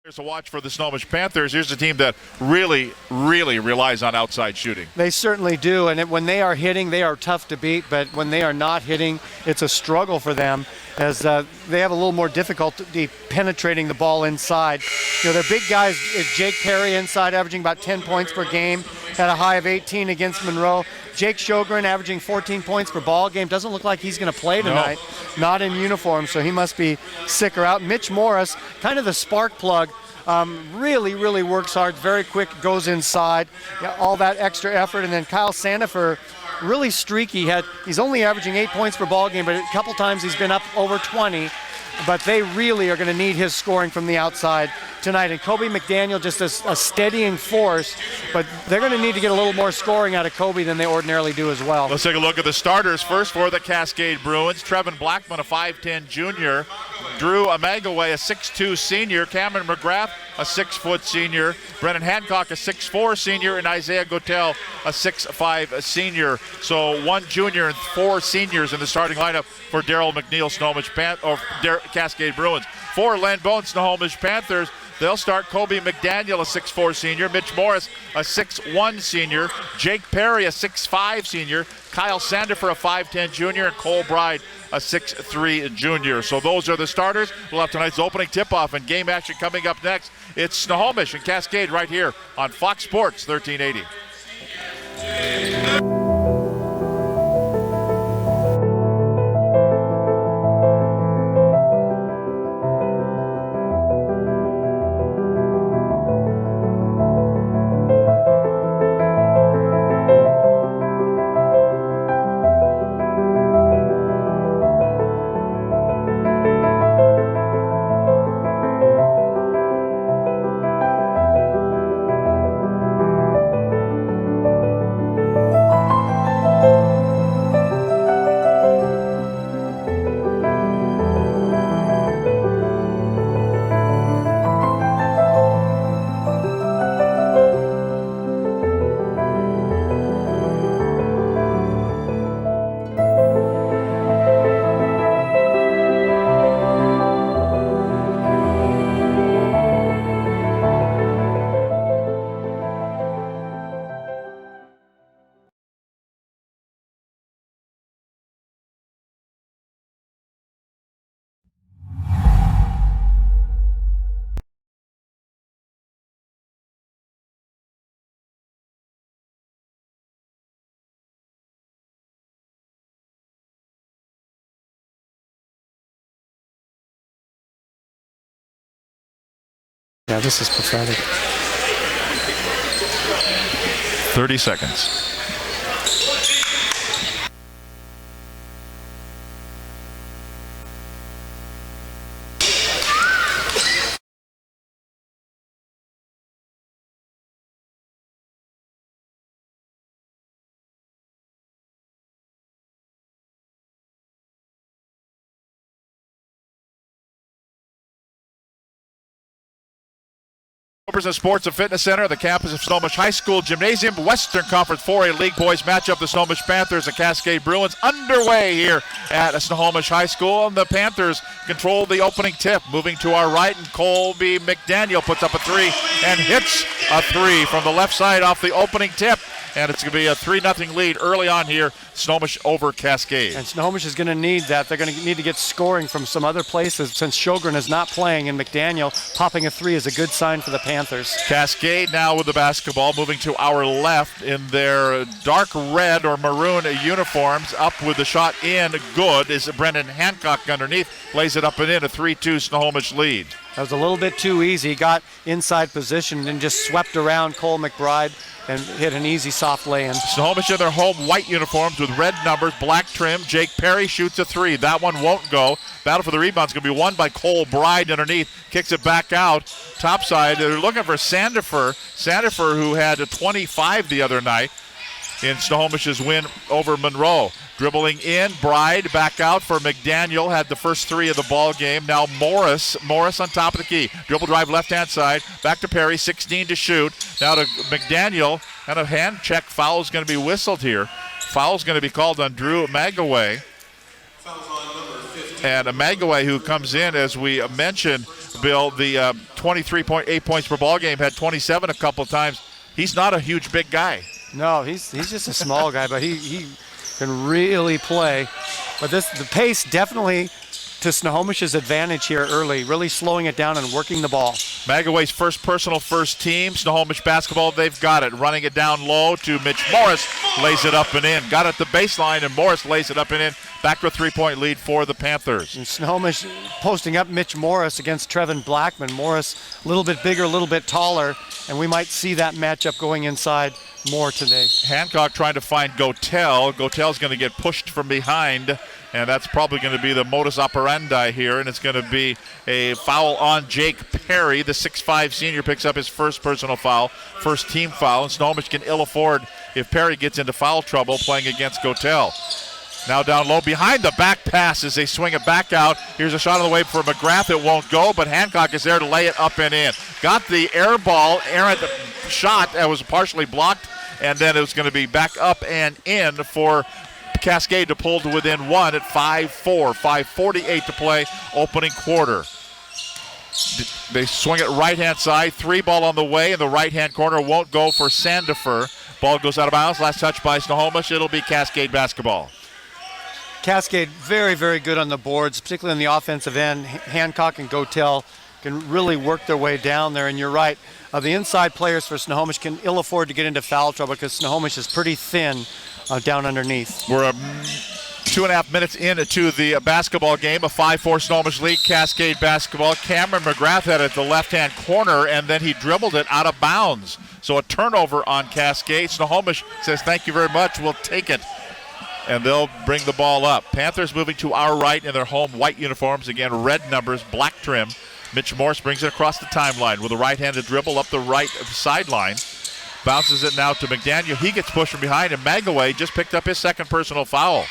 Here's a watch for the Snohomish Panthers. Here's a team that really relies on outside shooting. They certainly do, and when they are hitting, they are tough to beat, but when they are not hitting, it's a struggle for them as they have a little more difficulty penetrating the ball inside. You know, their big guys is Jake Perry inside, averaging about 10 points per game, had a high of 18 against Monroe. Jake Sjogren averaging 14 points per ball game. Doesn't look like he's going to play tonight. No. Not in uniform, so he must be sick or out. Mitch Morris, kind of the spark plug, really works hard, very quick, goes inside, all that extra effort. And then Kyle Sandifer, really streaky. He's only averaging 8 points per ball game, but a couple times he's been up over 20. But they really are going to need his scoring from the outside tonight. And Kobe McDaniel, just a steadying force, but they're going to need to get a little more scoring out of Kobe than they ordinarily do as well. Let's take a look at the starters. First for the Cascade Bruins, Trevin Blackman, a 5'10 junior. Drew Amagaway, a 6'2 senior. Cameron McGrath, a 6-foot senior. Brennan Hancock, a 6'4 senior. And Isaiah Gotel, a 6'5 senior. So one junior and 4 seniors in the starting lineup for Daryl McNeil, Snohomish Cascade Bruins. For Len Bone, Snohomish Panthers, they'll start Kobe McDaniel, a 6'4 senior. Mitch Morris, a 6'1 senior. Jake Perry, a 6'5 senior. Kyle Sandifer, a 5'10 junior. And Cole Bride, a 6'3 junior. So those are the starters. We'll have tonight's opening tip-off and game action coming up next. It's Snohomish and Cascade right here on Fox Sports 1380. Yeah, this is pathetic. 30 seconds. And Sports and Fitness Center, the campus of Snohomish High School Gymnasium, Western Conference 4A League Boys matchup. The Snohomish Panthers and Cascade Bruins underway here at Snohomish High School, and the Panthers control the opening tip. Moving to our right, and Colby McDaniel puts up a 3 and hits a 3 from the left side off the opening tip. And it's going to be a 3-0 lead early on here, Snohomish over Cascade. And Snohomish is going to need that. They're going to need to get scoring from some other places since Sjogren is not playing, and McDaniel popping a 3 is a good sign for the Panthers. Cascade now with the basketball, moving to our left in their dark red or maroon uniforms. Up with the shot in, good, is Brendan Hancock underneath. Lays it up and in, a 3-2 Snohomish lead. That was a little bit too easy. Got inside position and just swept around Cole McBride and hit an easy soft lay-in. Snohomish in their home white uniforms with red numbers, black trim. Jake Perry shoots a 3. That one won't go. Battle for the rebound is going to be won by Cole Bride underneath. Kicks it back out. Topside, they're looking for Sandifer. Sandifer, who had a 25 the other night in Snohomish's win over Monroe. Dribbling in, Bride back out for McDaniel. Had the first 3 of the ball game. Now Morris on top of the key. Dribble drive left-hand side. Back to Perry, 16 to shoot. Now to McDaniel. And a hand check foul is going to be whistled here. Foul's going to be called on Drew Magaway. Foul's on number 15. And Magaway, who comes in, as we mentioned, Bill, the 23.8 points per ball game, had 27 a couple of times. He's not a huge, big guy. No, he's just a small guy, but he can really play. But the pace definitely to Snohomish's advantage here early, really slowing it down and working the ball. Magaway's first personal, first team. Snohomish basketball, they've got it. Running it down low to Mitch Morris, lays it up and in. Got it at the baseline, and Morris lays it up and in. Back to a 3-point lead for the Panthers. And Snohomish posting up Mitch Morris against Trevin Blackman. Morris a little bit bigger, a little bit taller, and we might see that matchup going inside more today. Hancock trying to find Gotel. Gotel's going to get pushed from behind, and that's probably going to be the modus operandi here, and it's going to be a foul on Jake Perry. The 6'5 senior picks up his first personal foul, first team foul, and Snohomish can ill afford if Perry gets into foul trouble playing against Gotel. Now down low behind the back pass as they swing it back out. Here's a shot on the way for McGrath. It won't go, but Hancock is there to lay it up and in. Got the errant shot that was partially blocked, and then it was going to be back up and in for Cascade to pull to within one at 5-4. 5:48 to play, opening quarter. They swing it right-hand side. 3 ball on the way in the right-hand corner. Won't go for Sandifer. Ball goes out of bounds. Last touch by Snohomish. It'll be Cascade basketball. Cascade very, very good on the boards, particularly on the offensive end. Hancock and Gotel can really work their way down there, and you're right. The inside players for Snohomish can ill afford to get into foul trouble because Snohomish is pretty thin down underneath. We're 2.5 minutes into the basketball game. A 5-4 Snohomish lead, Cascade basketball. Cameron McGrath had it at the left-hand corner, and then he dribbled it out of bounds. So a turnover on Cascade. Snohomish says, thank you very much, we'll take it. And they'll bring the ball up. Panthers moving to our right in their home white uniforms. Again, red numbers, black trim. Mitch Morris brings it across the timeline with a right-handed dribble up the right sideline. Bounces it now to McDaniel. He gets pushed from behind, and Magaway just picked up his second personal foul.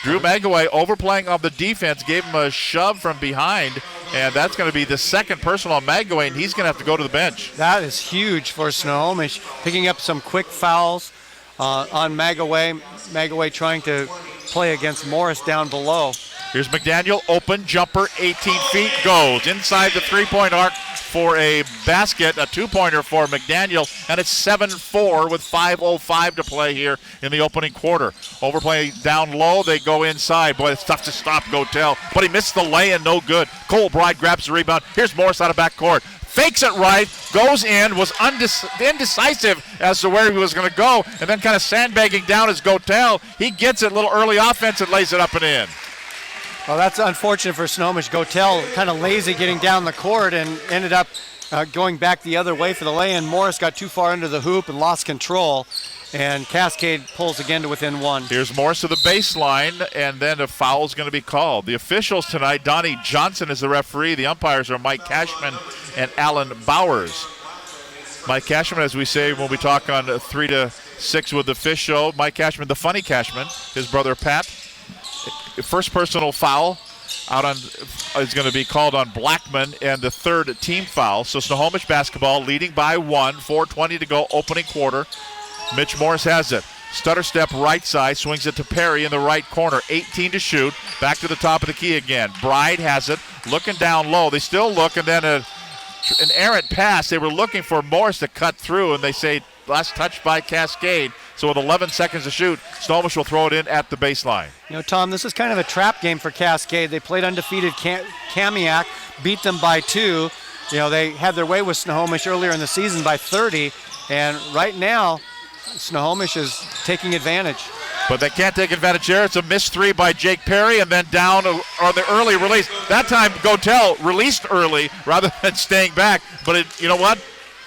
Drew Magaway overplaying on the defense, gave him a shove from behind, and that's going to be the second personal on Magaway, and he's going to have to go to the bench. That is huge for Snohomish, picking up some quick fouls on Magaway. Magaway trying to play against Morris down below. Here's McDaniel, open jumper, 18 feet, goes inside the three-point arc for a basket, a two-pointer for McDaniel, and it's 7-4 with 5:05 to play here in the opening quarter. Overplay down low, they go inside. Boy, it's tough to stop Gotel, but he missed the lay-in, no good. Cole Bride grabs the rebound. Here's Morris out of backcourt. Fakes it right, goes in, was indecisive as to where he was going to go, and then kind of sandbagging down as Gotel. He gets it, little early offense, and lays it up and in. Well, that's unfortunate for Snohomish. Gotel kind of lazy getting down the court and ended up going back the other way for the lay-in. Morris got too far into the hoop and lost control, and Cascade pulls again to within one. Here's Morris to the baseline, and then a foul is going to be called. The officials tonight, Donnie Johnson is the referee. The umpires are Mike Cashman and Alan Bowers. Mike Cashman, as we say when we talk on 3 to 6 with the Fish Show, Mike Cashman, the funny Cashman, his brother Pat. First personal foul out on is going to be called on Blackman, and the third team foul. So Snohomish basketball leading by 1, 4:20 to go, opening quarter. Mitch Morris has it. Stutter step right side, swings it to Perry in the right corner. 18 to shoot. Back to the top of the key again. Bride has it, looking down low. They still look, and then an errant pass. They were looking for Morris to cut through, and they say last touch by Cascade. So with 11 seconds to shoot, Snohomish will throw it in at the baseline. You know, Tom, this is kind of a trap game for Cascade. They played undefeated Kamiak, beat them by 2. You know, they had their way with Snohomish earlier in the season by 30, and right now, Snohomish is taking advantage. But they can't take advantage here. It's a missed 3 by Jake Perry, and then down on the early release. That time, Gotel released early rather than staying back, but you know what?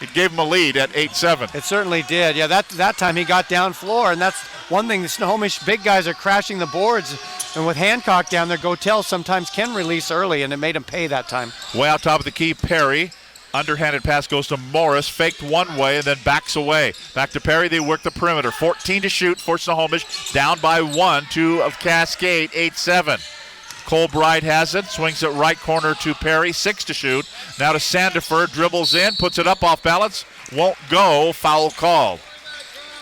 It gave him a lead at 8-7. It certainly did. Yeah, that time he got down floor, and that's one thing. The Snohomish big guys are crashing the boards, and with Hancock down there, Gotel sometimes can release early, and it made him pay that time. Way out top of the key, Perry. Underhanded pass goes to Morris, faked one way and then backs away. Back to Perry, they work the perimeter. 14 to shoot for Snohomish, down by 1, 2 of Cascade, 8-7. Cole Bride has it, swings it right corner to Perry, 6 to shoot. Now to Sandifer, dribbles in, puts it up off balance, won't go, foul called.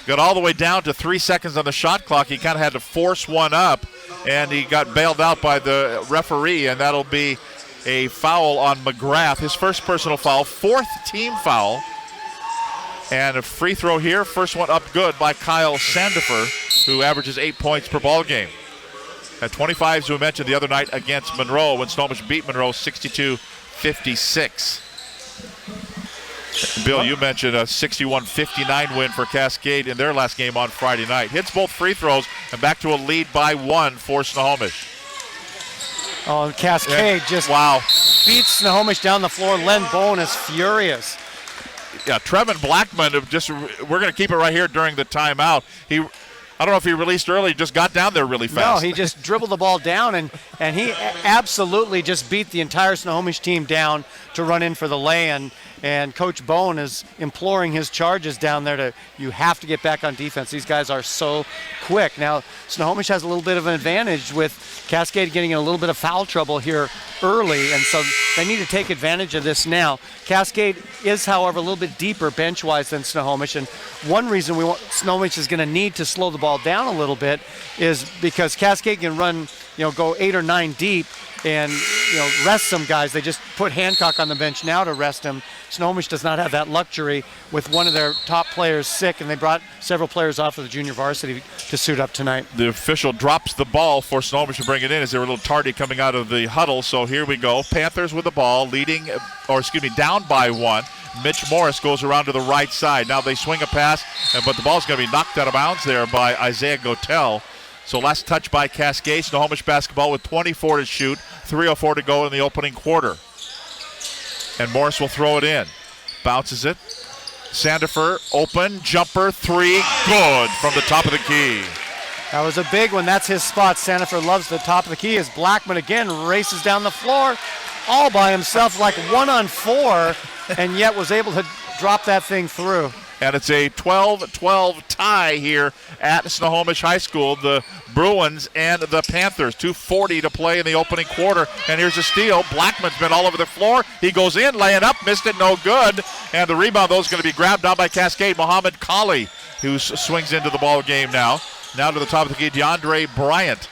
Got all the way down to 3 seconds on the shot clock. He kind of had to force one up, and he got bailed out by the referee, and that'll be a foul on McGrath. His first personal foul, 4th team foul. And a free throw here, first one up good by Kyle Sandifer, who averages 8 points per ball game. At 25, as we mentioned the other night against Monroe, when Snohomish beat Monroe 62-56. Bill, you mentioned a 61-59 win for Cascade in their last game on Friday night. Hits both free throws and back to a lead by 1 for Snohomish. Oh, Cascade just beats Snohomish down the floor. Len Bowen is furious. Yeah, Trevin Blackman, we're going to keep it right here during the timeout. I don't know if he released early, just got down there really fast. No, he just dribbled the ball down, and he absolutely just beat the entire Snohomish team down to run in for the lay-in. And Coach Bowen is imploring his charges down there you have to get back on defense. These guys are so quick. Now, Snohomish has a little bit of an advantage with Cascade getting in a little bit of foul trouble here early, and so they need to take advantage of this now. Cascade is, however, a little bit deeper bench-wise than Snohomish, and one reason Snohomish is going to need to slow the ball down a little bit is because Cascade can run, go 8 or 9 deep and rest some guys. They just put Hancock on the bench now to rest him. Snohomish does not have that luxury with one of their top players sick, and they brought several players off of the junior varsity to suit up tonight. The official drops the ball for Snohomish to bring it in as they were a little tardy coming out of the huddle. So here we go. Panthers with the ball, down by 1. Mitch Morris goes around to the right side. Now they swing a pass, but the ball's going to be knocked out of bounds there by Isaiah Gotel. So last touch by Cascade. Snohomish basketball with 24 to shoot, 3:04 to go in the opening quarter. And Morris will throw it in. Bounces it. Sandifer, open, jumper, 3, good from the top of the key. That was a big one. That's his spot. Sandifer loves the top of the key as Blackman again races down the floor all by himself like 1-on-4, and yet was able to drop that thing through. And it's a 12-12 tie here at Snohomish High School. The Bruins and the Panthers. 2:40 to play in the opening quarter. And here's a steal. Blackman's been all over the floor. He goes in, laying up, missed it, no good. And the rebound, though, is going to be grabbed down by Cascade. Muhammad Kali, who swings into the ball game now. Now to the top of the key, DeAndre Bryant.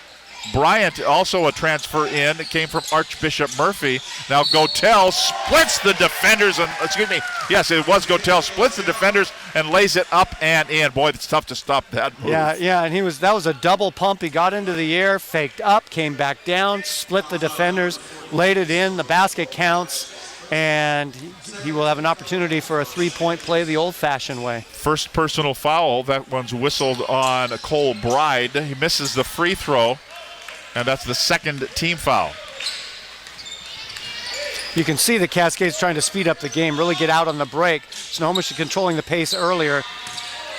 Bryant, also a transfer in, came from Archbishop Murphy. Now Gotel splits the defenders, it was Gotel, splits the defenders and lays it up and in. Boy, it's tough to stop that move. Yeah, and that was a double pump. He got into the air, faked up, came back down, split the defenders, laid it in. The basket counts, and he will have an opportunity for a 3-point play the old-fashioned way. First personal foul, that one's whistled on Cole Bride. He misses the free throw. And that's the second team foul. You can see the Cascades trying to speed up the game, really get out on the break. Snohomish is controlling the pace earlier.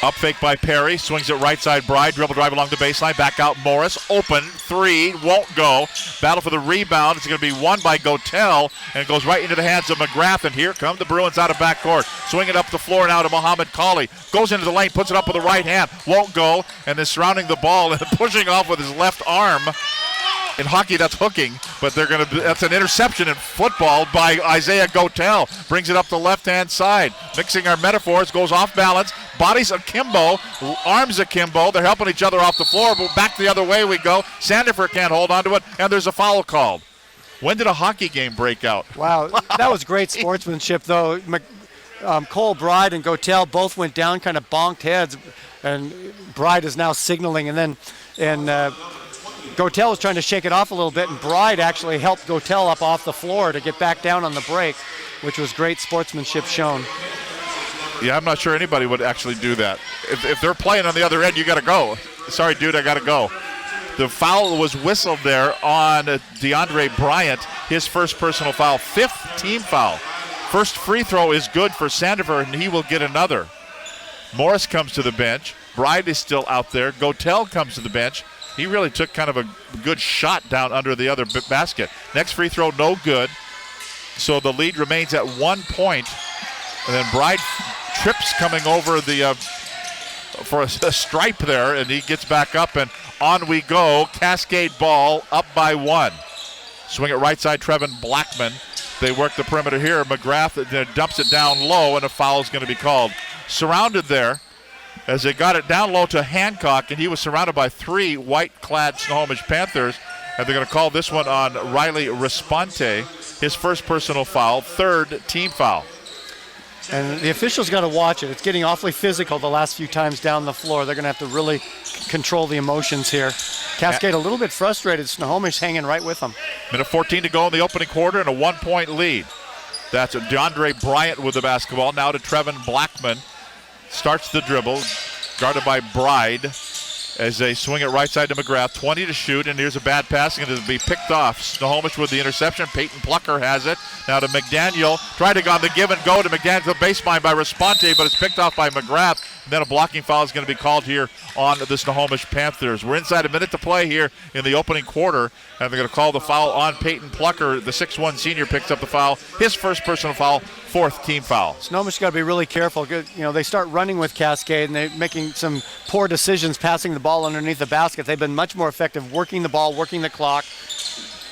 Up fake by Perry, swings it right side. Bride, dribble drive along the baseline, back out Morris, open, 3, won't go. Battle for the rebound, it's going to be won by Gotel, and it goes right into the hands of McGrath, and here come the Bruins out of backcourt. Swinging up the floor now to Muhammad Kali. Goes into the lane, puts it up with the right hand, won't go, and then surrounding the ball and pushing off with his left arm. In hockey, that's hooking, but that's an interception in football by Isaiah Gotel. Brings it up the left-hand side. Mixing our metaphors, goes off balance, bodies akimbo, arms akimbo. They're helping each other off the floor, but back the other way we go. Sandifer can't hold on to it, and there's a foul called. When did a hockey game break out? Wow, that was great sportsmanship, though. Cole Bride and Gotel both went down, kind of bonked heads, and Bride is now signaling, and Gotel was trying to shake it off a little bit, and Bride actually helped Gotel up off the floor to get back down on the break, which was great sportsmanship shown. Yeah, I'm not sure anybody would actually do that. If they're playing on the other end, you got to go. Sorry, dude, I got to go. The foul was whistled there on DeAndre Bryant, his first personal foul, 5th team foul. First free throw is good for Sandifer, and he will get another. Morris comes to the bench. Bride is still out there. Gotel comes to the bench. He really took kind of a good shot down under the other basket. Next free throw, no good. So the lead remains at 1 point. And then Bride trips coming over for a stripe there, and he gets back up, and on we go. Cascade ball up by 1. Swing it right side, Trevin Blackman. They work the perimeter here. McGrath dumps it down low, and a foul is going to be called. Surrounded there as they got it down low to Hancock, and he was surrounded by 3 white-clad Snohomish Panthers. And they're going to call this one on Riley Responte, his first personal foul, 3rd team foul. And the officials got to watch it. It's getting awfully physical the last few times down the floor. They're going to have to really control the emotions here. Cascade a little bit frustrated. Snohomish hanging right with them. Minute 14 to go in the opening quarter and a 1-point lead. That's DeAndre Bryant with the basketball. Now to Trevin Blackman. Starts the dribble, guarded by Bride as they swing it right side to McGrath. 20 to shoot, and here's a bad pass, and it'll be picked off. Snohomish with the interception. Peyton Plucker has it. Now to McDaniel. Tried to go on the give and go to McDaniel, the baseline by Responte, but it's picked off by McGrath. And then a blocking foul is going to be called here on the Snohomish Panthers. We're inside a minute to play here in the opening quarter, and they're going to call the foul on Peyton Plucker. The 6'1 senior picks up the foul. His first personal foul, 4th team foul. Snohomish got to be really careful. You know, they start running with Cascade, and they're making some poor decisions passing the ball underneath the basket. They've been much more effective working the ball, working the clock,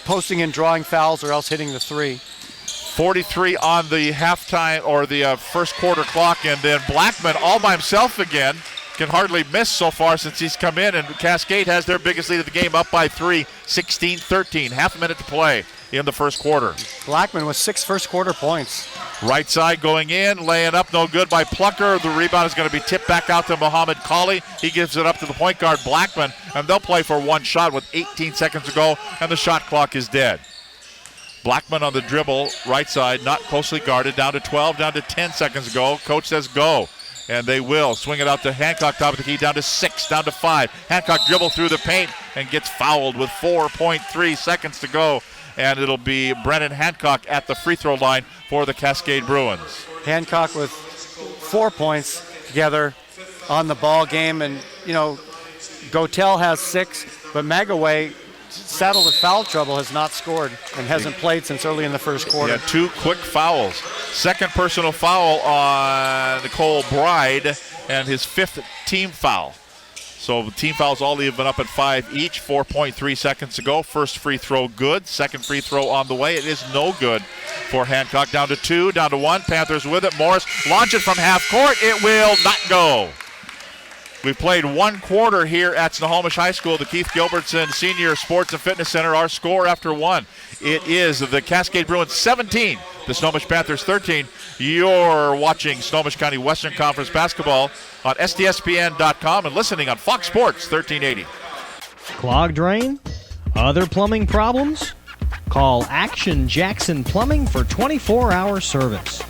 posting and drawing fouls, or else hitting the 3. 43 on the halftime or the first quarter clock, and then Blackman all by himself again. Can hardly miss so far since he's come in, and Cascade has their biggest lead of the game, up by 3, 16-13. Half a minute to play in the first quarter. Blackman with 6 first quarter points. Right side going in, laying up, no good by Plucker. The rebound is going to be tipped back out to Muhammad Kali. He gives it up to the point guard, Blackman, and they'll play for one shot with 18 seconds to go, and the shot clock is dead. Blackman on the dribble, right side, not closely guarded, down to 12, down to 10 seconds to go. Coach says go, and they will. Swing it out to Hancock, top of the key, down to 6, down to 5. Hancock dribble through the paint and gets fouled with 4.3 seconds to go, and it'll be Brennan Hancock at the free throw line for the Cascade Bruins. Hancock with 4 points together on the ball game, and, you know, Gotel has 6, but Magaway, saddled with foul trouble, has not scored and hasn't played since early in the first quarter. Yeah, 2 quick fouls. Second personal foul on Nicole Bride and his 5th team foul. So the team fouls all even up at 5 each, 4.3 seconds to go. First free throw good, second free throw on the way. It is no good for Hancock. Down to 2, down to 1. Panthers with it. Morris launch it from half court. It will not go. We've played 1 quarter here at Snohomish High School, the Keith Gilbertson Senior Sports and Fitness Center. Our score after 1, it is the Cascade Bruins 17, the Snohomish Panthers 13. You're watching Snohomish County Western Conference basketball on STSPN.com and listening on Fox Sports 1380. Clogged drain? Other plumbing problems? Call Action Jackson Plumbing for 24-hour service.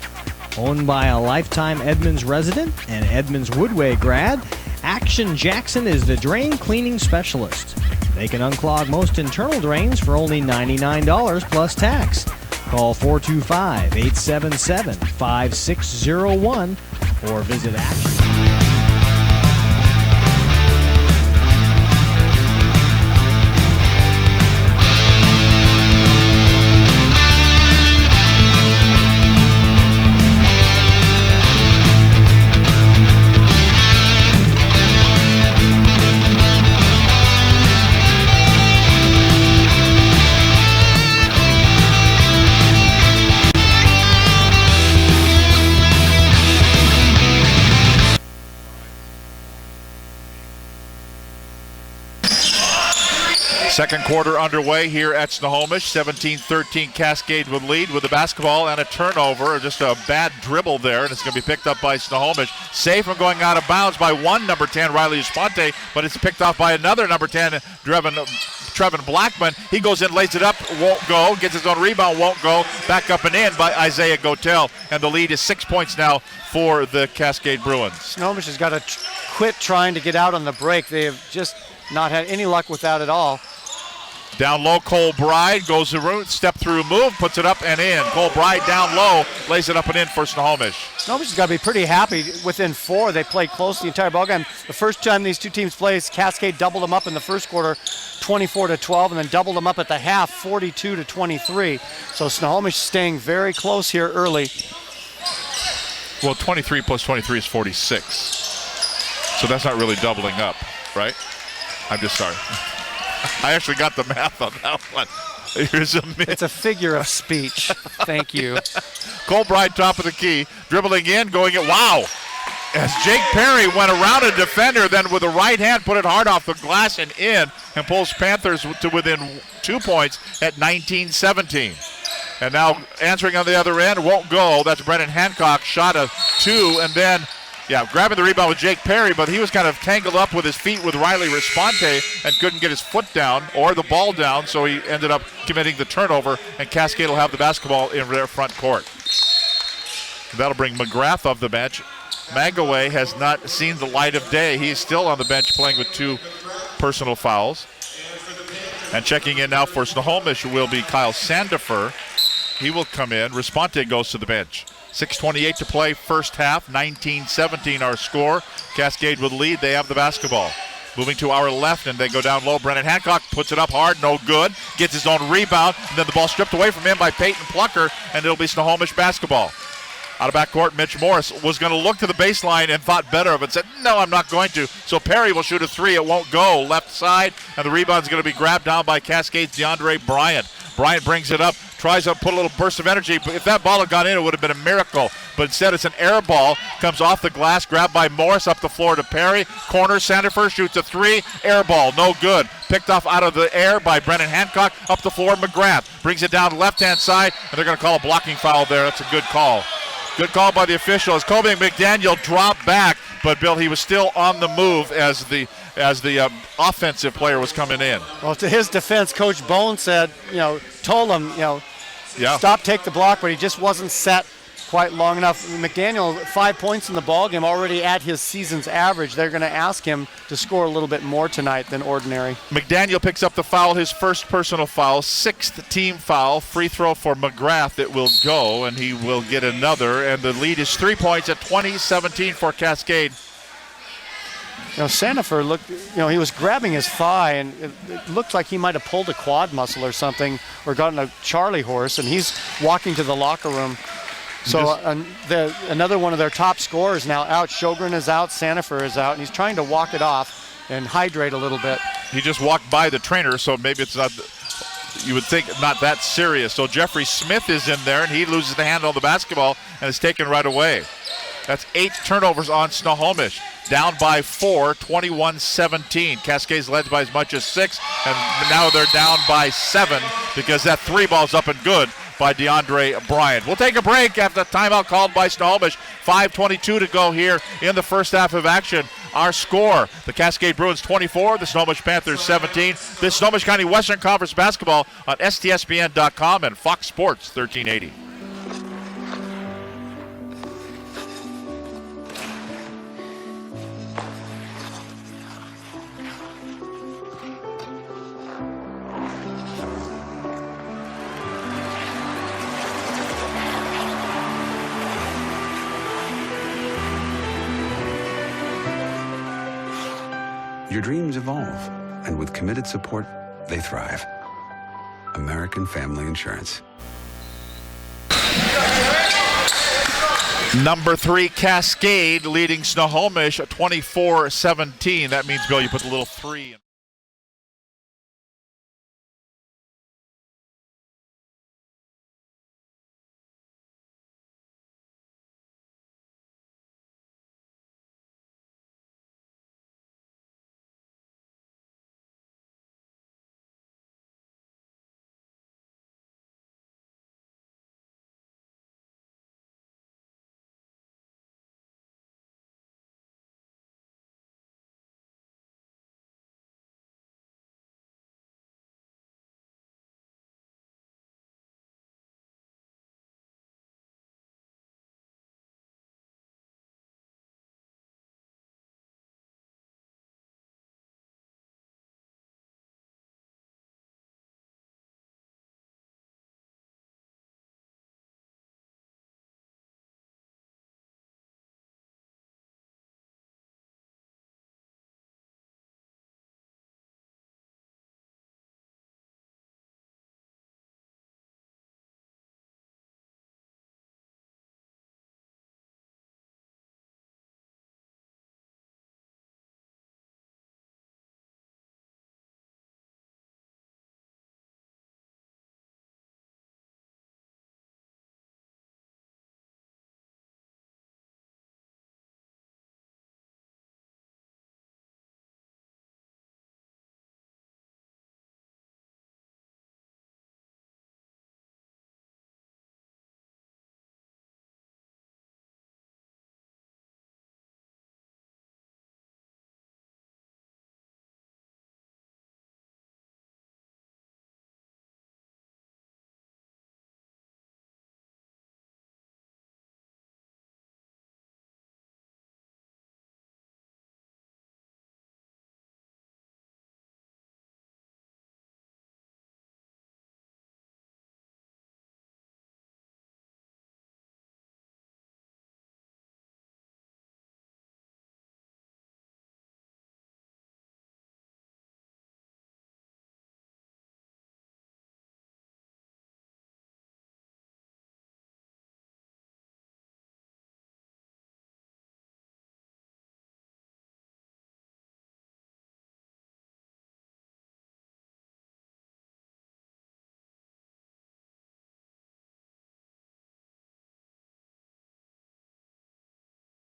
Owned by a lifetime Edmonds resident and Edmonds Woodway grad, Action Jackson is the drain cleaning specialist. They can unclog most internal drains for only $99 plus tax. Call 425-877-5601 or visit Action. Second quarter underway here at Snohomish. 17-13 Cascade with lead with the basketball and a turnover. Just a bad dribble there, and it's going to be picked up by Snohomish. Safe from going out of bounds by one number 10, Riley Esponte, but it's picked off by another number 10, Trevin Blackman. He goes in, lays it up, won't go. Gets his own rebound, won't go. Back up and in by Isaiah Gotel, and the lead is 6 points now for the Cascade Bruins. Snohomish has got to quit trying to get out on the break. They have just not had any luck with that at all. Down low, Cole Bride goes the route, step through move, puts it up and in. Cole Bride down low, lays it up and in for Snohomish. Snohomish has got to be pretty happy. Within 4, they played close the entire ballgame. The first time these two teams played, Cascade doubled them up in the first quarter, 24-12, and then doubled them up at the half, 42-23. So Snohomish staying very close here early. Well, 23 plus 23 is 46. So that's not really doubling up, right? I'm just sorry. I actually got the math on that one. It's a figure of speech. Thank you. Cole Bride, top of the key, dribbling in, going it. Wow! as Jake Perry went around a defender, then with the right hand put it hard off the glass and in, and pulls Panthers to within 2 points at 19-17. And now answering on the other end, won't go. That's Brennan Hancock, shot a 2, and then, grabbing the rebound with Jake Perry, but he was kind of tangled up with his feet with Riley Responte and couldn't get his foot down or the ball down, so he ended up committing the turnover, and Cascade will have the basketball in their front court. That'll bring McGrath off the bench. Magaway has not seen the light of day. He's still on the bench playing with 2 personal fouls. And checking in now for Snohomish will be Kyle Sandifer. He will come in. Responte goes to the bench. 6:28 to play, first half, 19-17 our score. Cascade with the lead. They have the basketball. Moving to our left, and they go down low. Brennan Hancock puts it up hard, no good. Gets his own rebound, and then the ball stripped away from him by Peyton Plucker, and it'll be Snohomish basketball. Out of backcourt, Mitch Morris was going to look to the baseline and thought better of it. Said, no, I'm not going to. So Perry will shoot a 3. It won't go. Left side, and the rebound's going to be grabbed down by Cascade's DeAndre Bryant. Bryant brings it up, tries to put a little burst of energy. But if that ball had gone in, it would have been a miracle. But instead, it's an air ball. Comes off the glass, grabbed by Morris, up the floor to Perry. Corner, Sandifer shoots a 3. Air ball, no good. Picked off out of the air by Brennan Hancock. Up the floor, McGrath. Brings it down left-hand side, and they're going to call a blocking foul there. That's a good call. Good call by the official as Kobe McDaniel dropped back, but Bill, he was still on the move as the offensive player was coming in. Well, to his defense, Coach Bone said, told him, stop, take the block, but he just wasn't set quite long enough. McDaniel, 5 points in the ballgame, already at his season's average. They're going to ask him to score a little bit more tonight than ordinary. McDaniel picks up the foul, his first personal foul, 6th team foul. Free throw for McGrath. It will go, and he will get another. And the lead is 3 points at 20-17 for Cascade. Sandifer looked, he was grabbing his thigh, and it looked like he might have pulled a quad muscle or something, or gotten a Charlie horse, and he's walking to the locker room. So another one of their top scorers now out. Sjogren is out, Sandifer is out, and he's trying to walk it off and hydrate a little bit. He just walked by the trainer, so maybe it's not, you would think, not that serious. So Jeffrey Smith is in there, and he loses the handle on the basketball and is taken right away. That's 8 turnovers on Snohomish. Down by 4, 21-17. Cascade's led by as much as 6, and now they're down by 7 because that 3 ball's up and good by DeAndre Bryant. We'll take a break after the timeout called by Snohomish. 5:22 to go here in the first half of action. Our score, the Cascade Bruins 24, the Snohomish Panthers 17. This Snohomish County Western Conference basketball on STSPN.com and Fox Sports 1380. Your dreams evolve, and with committed support, they thrive. American Family Insurance. Number 3, Cascade, leading Snohomish 24-17. That means, Bill, you put the little 3 in.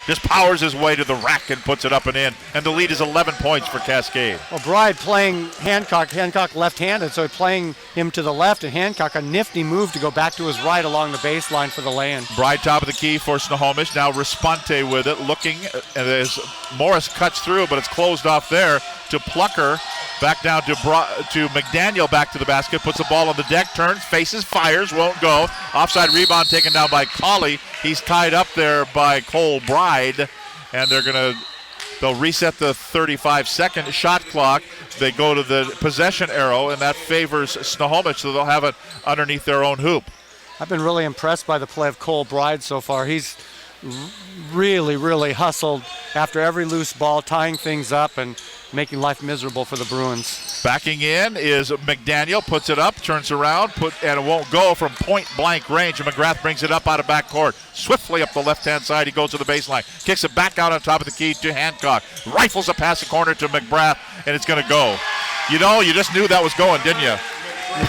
just powers his way to the rack and puts it up and in. And the lead is 11 points for Cascade. Well, Bride playing Hancock left-handed, so playing him to the left, and Hancock a nifty move to go back to his right along the baseline for the lay-in. Bride top of the key for Snohomish. Now Responte with it, looking as Morris cuts through, but it's closed off there to Plucker. Back down to McDaniel, back to the basket, puts the ball on the deck, turns, faces, fires, won't go. Offside rebound taken down by Colley. He's tied up there by Cole Bride, and they'll reset the 35-second shot clock. They go to the possession arrow, and that favors Snohomish, so they'll have it underneath their own hoop. I've been really impressed by the play of Cole Bride so far. He's really, really hustled after every loose ball, tying things up and making life miserable for the Bruins. Backing in is McDaniel, puts it up, turns around, and it won't go from point-blank range, and McGrath brings it up out of backcourt. Swiftly up the left-hand side, he goes to the baseline, kicks it back out on top of the key to Hancock, rifles a pass the corner to McGrath, and it's going to go. You just knew that was going, didn't you?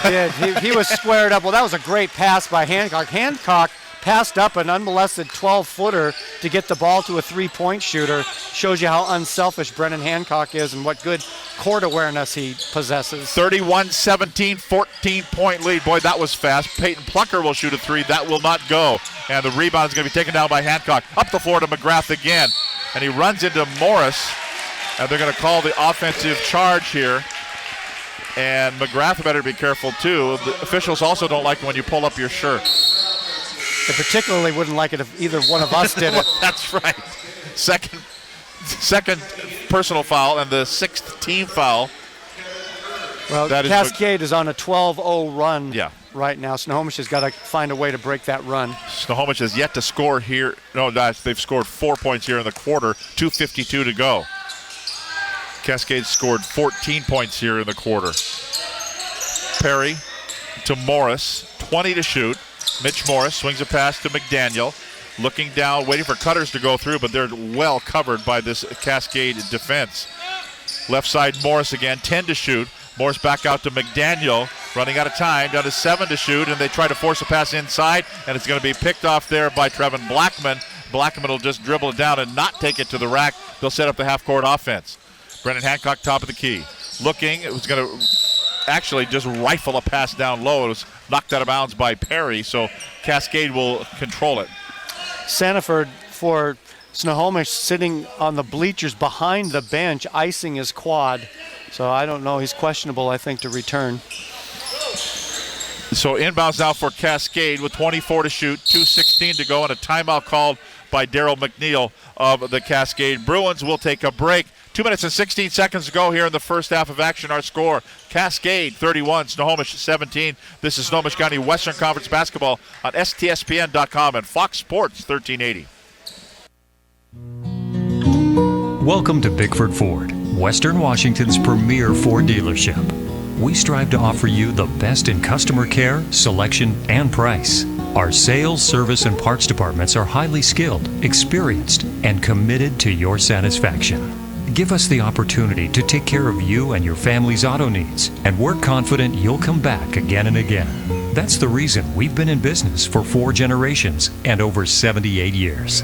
He did. He was squared up. Well, that was a great pass by Hancock. Hancock passed up an unmolested 12-footer to get the ball to a three-point shooter. Shows you how unselfish Brennan Hancock is and what good court awareness he possesses. 31-17, 14-point lead. Boy, that was fast. Peyton Plucker will shoot a three. That will not go. And the rebound is going to be taken down by Hancock. Up the floor to McGrath again. And he runs into Morris. And they're going to call the offensive charge here. And McGrath better be careful, too. The officials also don't like when you pull up your shirt. They particularly wouldn't like it if either one of us did it. That's right. Second personal foul and the sixth team foul. Well, Cascade is on a 12-0 run right now. Snohomish has got to find a way to break that run. Snohomish has yet to score here. No, they've scored 4 points here in the quarter. 2:52 to go. Cascade scored 14 points here in the quarter. Perry to Morris, 20 to shoot. Mitch Morris swings a pass to McDaniel. Looking down, waiting for cutters to go through, but they're well covered by this Cascade defense. Left side, Morris again, 10 to shoot. Morris back out to McDaniel, running out of time, down to 7 to shoot, and they try to force a pass inside, and it's going to be picked off there by Trevin Blackman. Blackman will just dribble it down and not take it to the rack. They'll set up the half-court offense. Brennan Hancock, top of the key. Looking, it was going to actually just rifle a pass down low. It was knocked out of bounds by Perry, so Cascade will control it. Sanford for Snohomish sitting on the bleachers behind the bench, icing his quad. So I don't know. He's questionable, I think, to return. So inbounds now for Cascade with 24 to shoot, 2:16 to go, and a timeout called by Daryl McNeil of the Cascade Bruins. We'll take a break. 2 minutes and 16 seconds to go here in the first half of action. Our score, Cascade 31, Snohomish 17. This is Snohomish County Western Conference Basketball on STSPN.com and Fox Sports 1380. Welcome to Bickford Ford, Western Washington's premier Ford dealership. We strive to offer you the best in customer care, selection, and price. Our sales, service, and parts departments are highly skilled, experienced, and committed to your satisfaction. Give us the opportunity to take care of you and your family's auto needs, and we're confident you'll come back again and again. That's the reason we've been in business for 4 generations and over 78 years.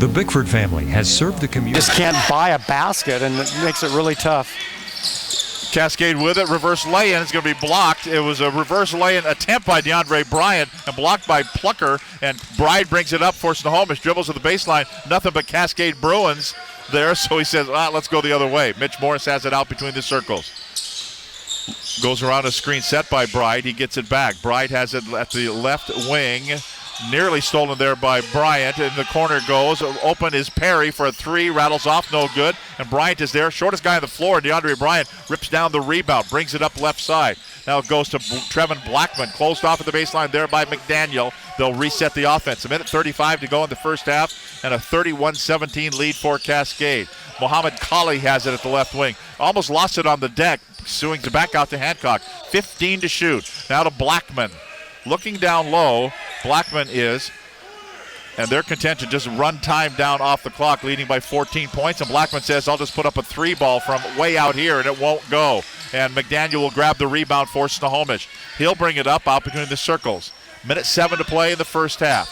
The Bickford family has served the community. Just can't buy a basket, and it makes it really tough. Cascade with it, reverse lay-in. It's going to be blocked. It was a reverse lay-in attempt by DeAndre Bryant and blocked by Plucker, and Bride brings it up for Snohomish, dribbles to the baseline. Nothing but Cascade Bruins there, so he says, let's go the other way. Mitch Morris has it out between the circles. Goes around a screen set by Bride. He gets it back. Bride has it at the left wing. Nearly stolen there by Bryant. In the corner goes. Open is Perry for a 3. Rattles off, no good. And Bryant is there. Shortest guy on the floor. DeAndre Bryant rips down the rebound. Brings it up left side. Now it goes to Trevin Blackman. Closed off at the baseline there by McDaniel. They'll reset the offense. 1:35 to go in the first half. And a 31-17 lead for Cascade. Mohamed Colley has it at the left wing. Almost lost it on the deck. Swings it back out to Hancock. 15 to shoot. Now to Blackman. Looking down low, Blackman is, and they're content to just run time down off the clock, leading by 14 points. And Blackman says, I'll just put up a 3 ball from way out here, and it won't go. And McDaniel will grab the rebound for Snohomish. He'll bring it up out between the circles. 1:07 to play in the first half.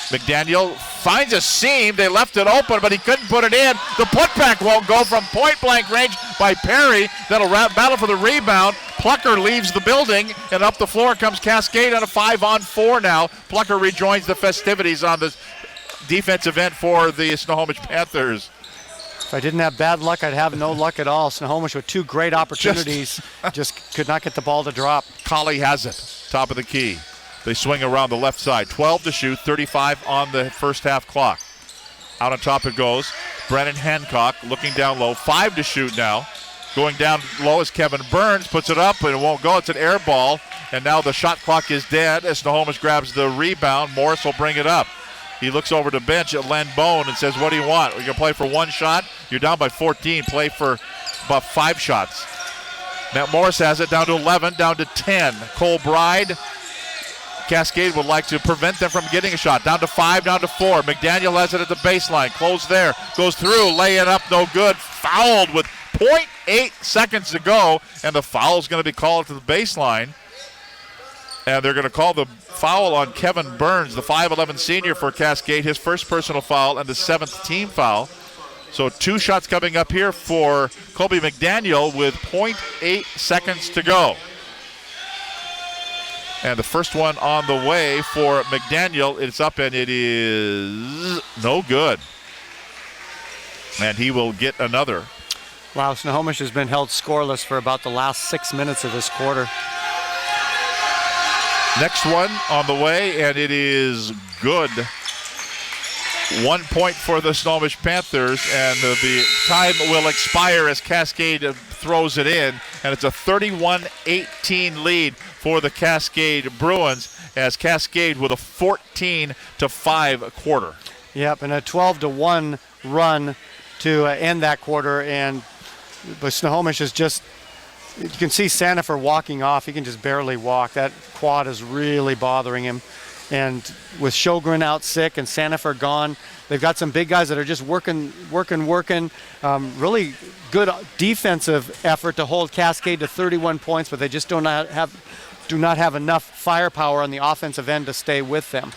McDaniel finds a seam. They left it open, but he couldn't put it in. The putback won't go from point-blank range by Perry. That'll battle for the rebound. Plucker leaves the building, and up the floor comes Cascade on a 5-on-4 now. Plucker rejoins the festivities on this defensive end for the Snohomish Panthers. If I didn't have bad luck, I'd have no luck at all. Snohomish with 2 great opportunities, just could not get the ball to drop. Colley has it, top of the key. They swing around the left side. 12 to shoot, 35 on the first half clock. Out on top it goes. Brennan Hancock looking down low. 5 to shoot now. Going down low is Kevin Burns. Puts it up and it won't go. It's an air ball. And now the shot clock is dead as Snohomish grabs the rebound. Morris will bring it up. He looks over to bench at Len Bone and says, what do you want? Are you going to play for 1 shot? You're down by 14. Play for about 5 shots. Matt Morris has it down to 11, down to 10. Cole Bride. Cascade would like to prevent them from getting a shot. Down to 5, down to 4. McDaniel has it at the baseline. Close there. Goes through. Lay it up. No good. Fouled with 0.8 seconds to go. And the foul is going to be called to the baseline. And they're going to call the foul on Kevin Burns, the 5'11 senior for Cascade. His first personal foul and the 7th team foul. So 2 shots coming up here for Colby McDaniel with 0.8 seconds to go. And the first one on the way for McDaniel. It's up and it is no good. And he will get another. Wow, Snohomish has been held scoreless for about the last 6 minutes of this quarter. Next one on the way, and it is good. 1 point for the Snohomish Panthers, and the time will expire as Cascade throws it in, and it's a 31-18 lead for the Cascade Bruins as Cascade with a 14-5 quarter. Yep, and a 12-1 run to end that quarter, but Snohomish is just, you can see Sandifer walking off. He can just barely walk. That quad is really bothering him. And with Sjogren out sick and Sandifer gone, they've got some big guys that are just working. Really good defensive effort to hold Cascade to 31 points, but they just do not have enough firepower on the offensive end to stay with them.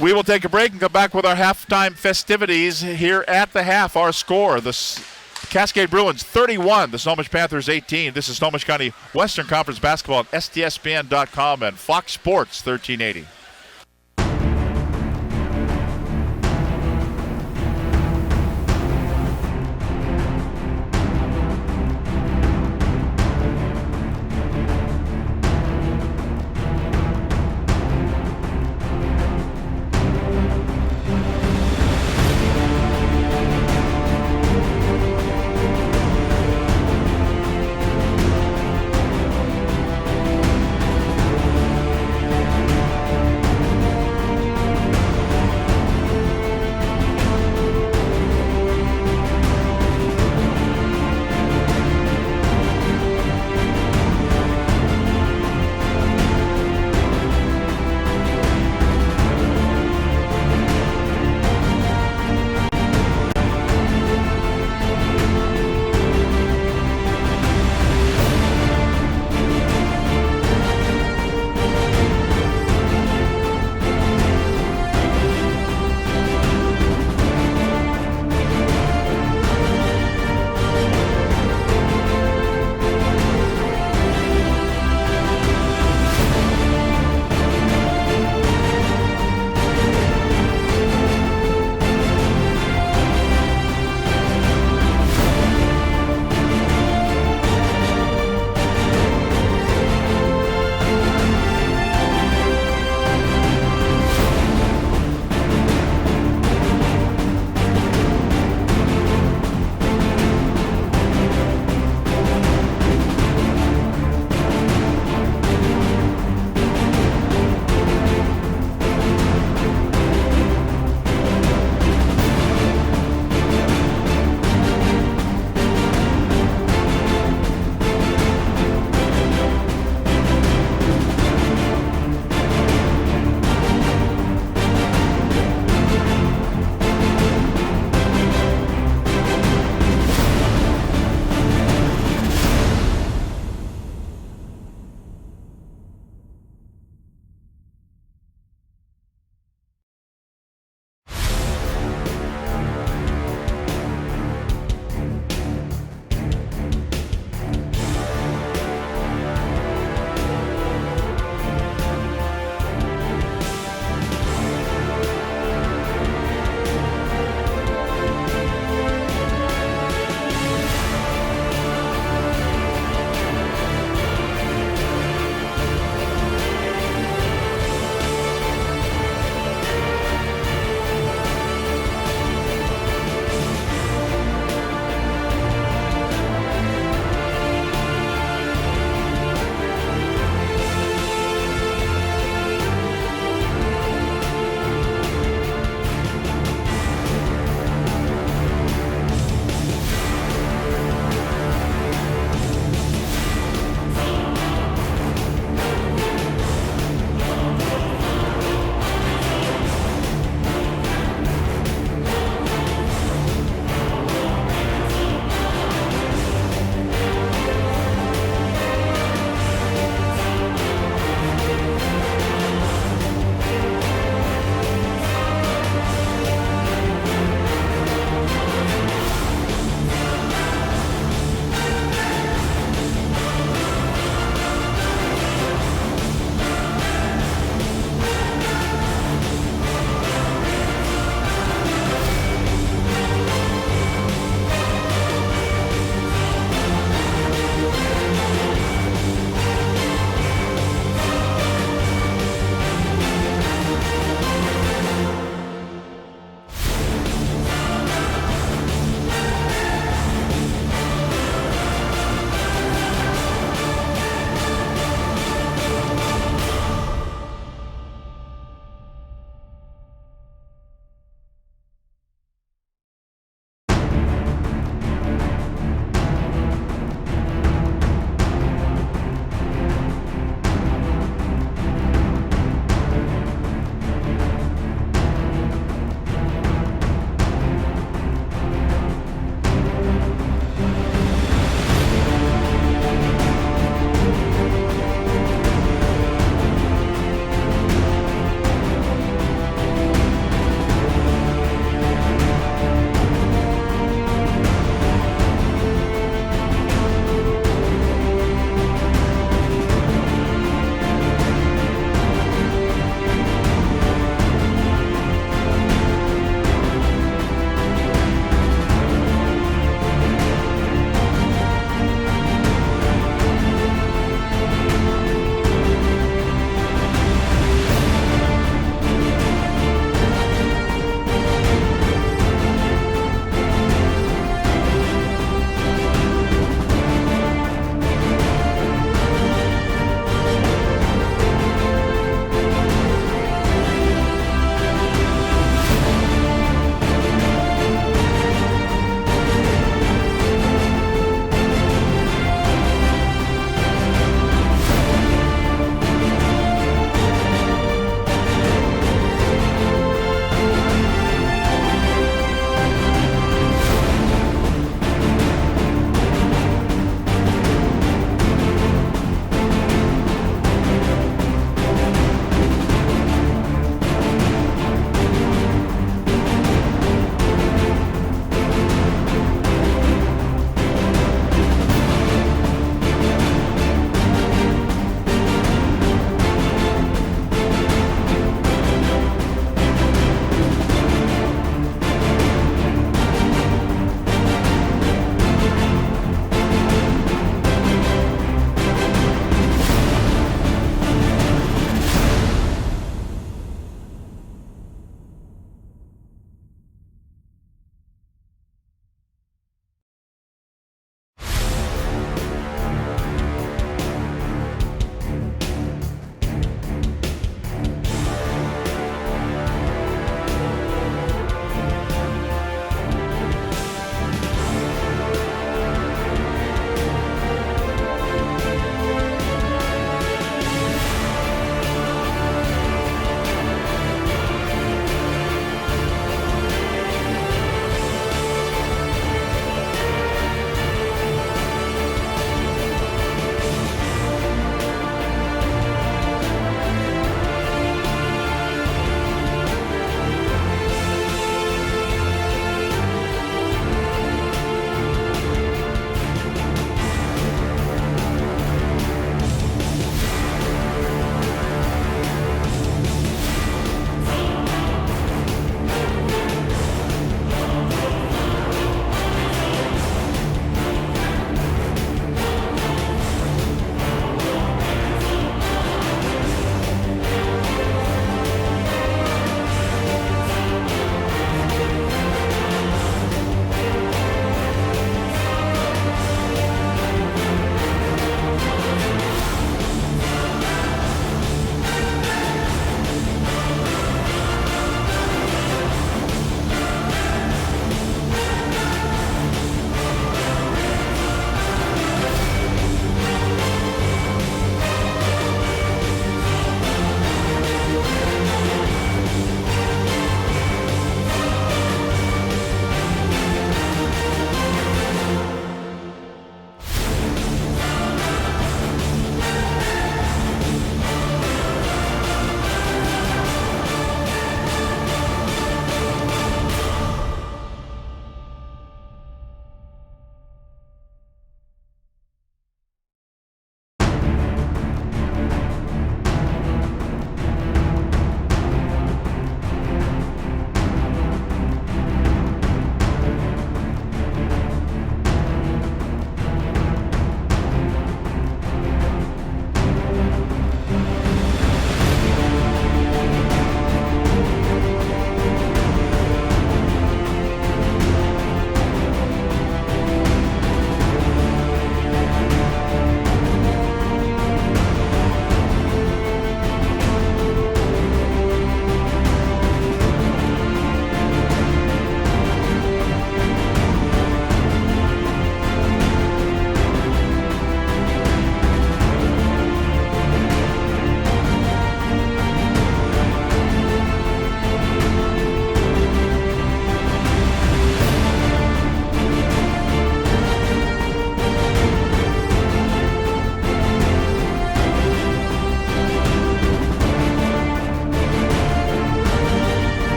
We will take a break and come back with our halftime festivities here at the half. Our score, the Cascade Bruins 31, the Snohomish Panthers 18. This is Snohomish County Western Conference basketball at STSPN.com and Fox Sports 1380.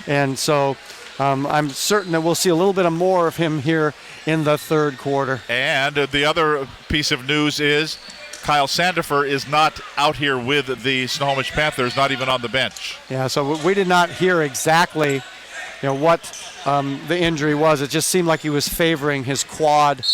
And so I'm certain that we'll see a little bit more of him here in the third quarter. And the other piece of news is Kyle Sandifer is not out here with the Snohomish Panthers, not even on the bench. Yeah, so we did not hear exactly what the injury was. It just seemed like he was favoring his quad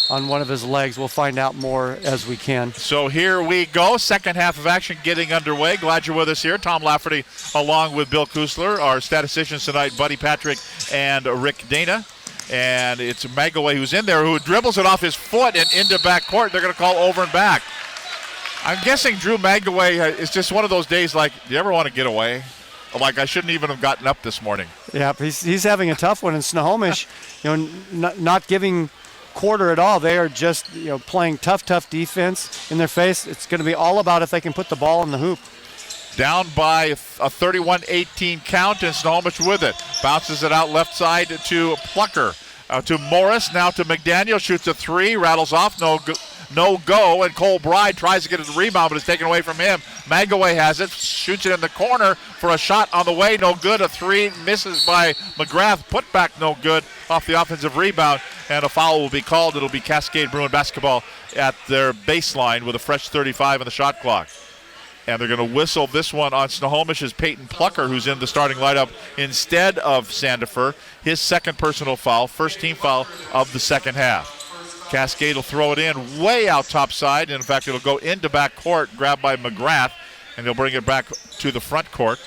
on one of his legs. We'll find out more as we can. So here we go. Second half of action getting underway. Glad you're with us here. Tom Lafferty along with Bill Kusler, our statisticians tonight, Buddy Patrick and Rick Dana. And it's Magaway who's in there, who dribbles it off his foot and into back court. They're going to call over and back. I'm guessing Drew Magaway is just one of those days like, do you ever want to get away? Like, I shouldn't even have gotten up this morning. Yeah, he's having a tough one in Snohomish, not giving quarter at all. They are just playing tough defense in their face. It's going to be all about if they can put the ball in the hoop. Down by a 31-18 count, and Snohomish with it. Bounces it out left side to Plucker. To Morris, now to McDaniel. Shoots a three, rattles off, no go, and Cole Bride tries to get a rebound, but it's taken away from him. Magaway has it, shoots it in the corner for a shot on the way, no good. A three misses by McGrath, put back no good off the offensive rebound, and a foul will be called. It'll be Cascade Bruin basketball at their baseline with a fresh 35 on the shot clock. And they're going to whistle this one on Snohomish's Peyton Plucker, who's in the starting lineup instead of Sandifer. His second personal foul, first team foul of the second half. Cascade will throw it in way out top side. And in fact, it'll go into back court, grabbed by McGrath, and they'll bring it back to the front court.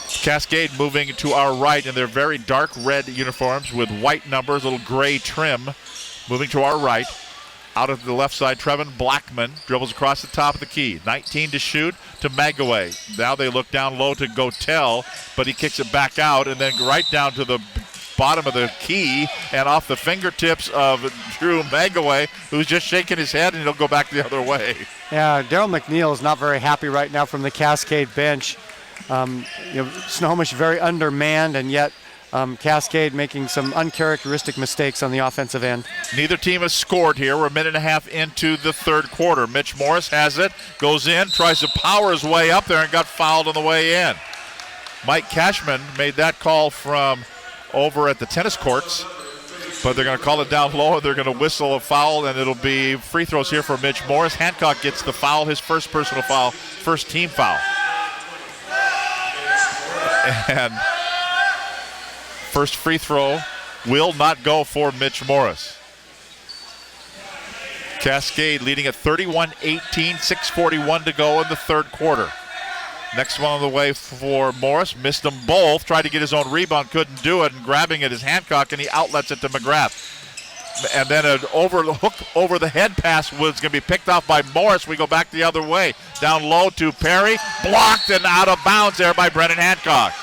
Cascade moving to our right in their very dark red uniforms with white numbers, little gray trim. Moving to our right. Out of the left side, Trevin Blackman dribbles across the top of the key. 19 to shoot to Magaway. Now they look down low to Gotel, but he kicks it back out and then right down to the bottom of the key and off the fingertips of Drew Magaway, who's just shaking his head, and he'll go back the other way. Yeah, Daryl McNeil is not very happy right now from the Cascade bench. Snohomish very undermanned, and yet Cascade making some uncharacteristic mistakes on the offensive end. Neither team has scored here. We're a minute and a half into the third quarter. Mitch Morris has it, goes in, tries to power his way up there and got fouled on the way in. Mike Cashman made that call from over at the tennis courts, but they're going to call it down low. They're going to whistle a foul, and it'll be free throws here for Mitch Morris. Hancock gets the foul, his first personal foul, first team foul. And first free throw will not go for Mitch Morris. Cascade leading at 31-18, 6:41 to go in the third quarter. Next one on the way for Morris. Missed them both. Tried to get his own rebound, couldn't do it, and grabbing it is Hancock, and he outlets it to McGrath. And then an hook over the head pass was going to be picked off by Morris. We go back the other way. Down low to Perry. Blocked and out of bounds there by Brennan Hancock.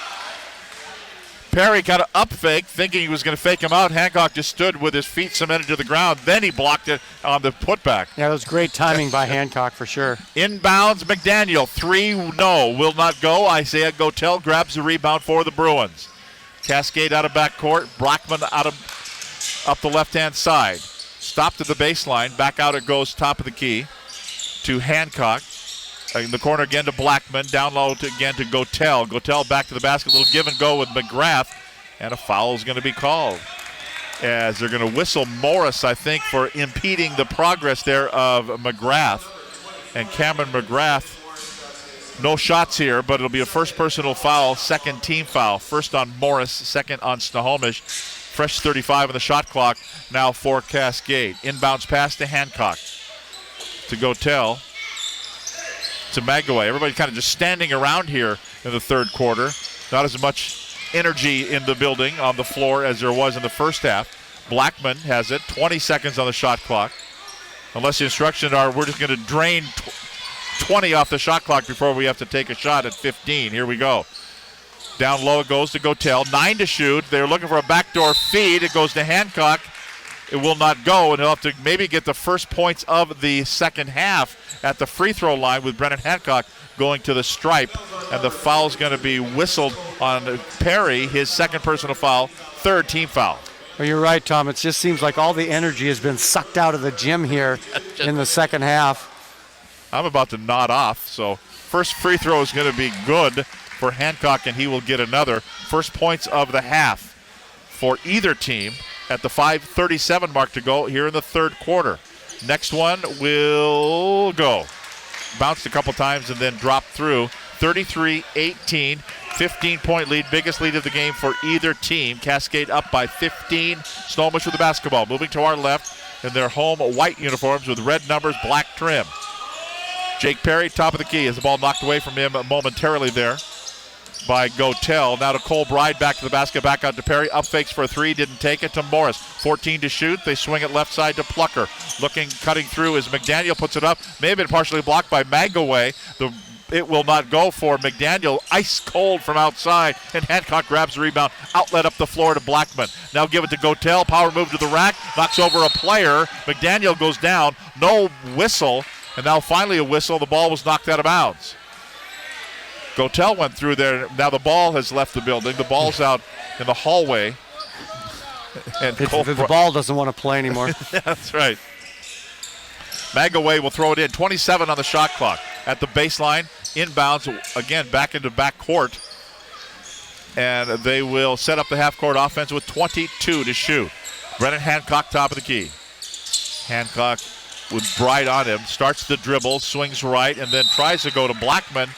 Perry kind of up fake, thinking he was going to fake him out. Hancock just stood with his feet cemented to the ground. Then he blocked it on the putback. Yeah, that was great timing by Hancock for sure. Inbounds, McDaniel. Three, no, will not go. Isaiah Gotel grabs the rebound for the Bruins. Cascade out of backcourt. Blackman up the left-hand side. Stopped at the baseline. Back out it goes, top of the key to Hancock. In the corner again to Blackman. Down low again to Gotel. Gotel back to the basket. Little give and go with McGrath. And a foul is going to be called. As they're going to whistle Morris, I think, for impeding the progress there of McGrath. And Cameron McGrath, no shots here, but it'll be a first personal foul, second team foul. First on Morris, second on Snohomish. Fresh 35 on the shot clock now for Cascade. Inbounds pass to Hancock. To Gotel. To Magaway. Everybody kind of just standing around here in the third quarter. Not as much energy in the building on the floor as there was in the first half. Blackman has it. 20 seconds on the shot clock. Unless the instructions are we're just going to drain 20 off the shot clock before we have to take a shot at 15. Here we go. Down low it goes to Gotel. 9 to shoot. They're looking for a backdoor feed. It goes to Hancock. It will not go, and he'll have to maybe get the first points of the second half at the free throw line with Brennan Hancock going to the stripe. And the foul's going to be whistled on Perry, his second personal foul, third team foul. Well, you're right, Tom. It just seems like all the energy has been sucked out of the gym here in the second half. I'm about to nod off, so First free throw is going to be good for Hancock, and he will get another. First points of the half for either team at the 5:37 mark to go here in the third quarter. Next one will go. Bounced a couple times and then dropped through. 33-18, 15-point lead, biggest lead of the game for either team. Cascade up by 15. Snohomish with the basketball. Moving to our left in their home white uniforms with red numbers, black trim. Jake Perry, top of the key, has the ball knocked away from him momentarily there by Gotel. Now to Cole Bride, back to the basket, back out to Perry. Up fakes for a three, didn't take it to Morris. 14 to shoot. They swing it left side to Plucker. Looking, cutting through is McDaniel, puts it up. May have been partially blocked by Magaway. It will not go for McDaniel. Ice cold from outside, and Hancock grabs the rebound. Outlet up the floor to Blackman. Now give it to Gotel. Power move to the rack. Knocks over a player. McDaniel goes down. No whistle. And now finally a whistle. The ball was knocked out of bounds. Gotel went through there. Now the ball has left the building. The ball's out in the hallway. And the ball doesn't want to play anymore. That's right. Magaway will throw it in. 27 on the shot clock. At the baseline, inbounds, again, back into backcourt. And they will set up the half-court offense with 22 to shoot. Brennan Hancock, top of the key. Hancock with Bright on him. Starts the dribble, swings right, and then tries to go to Blackman.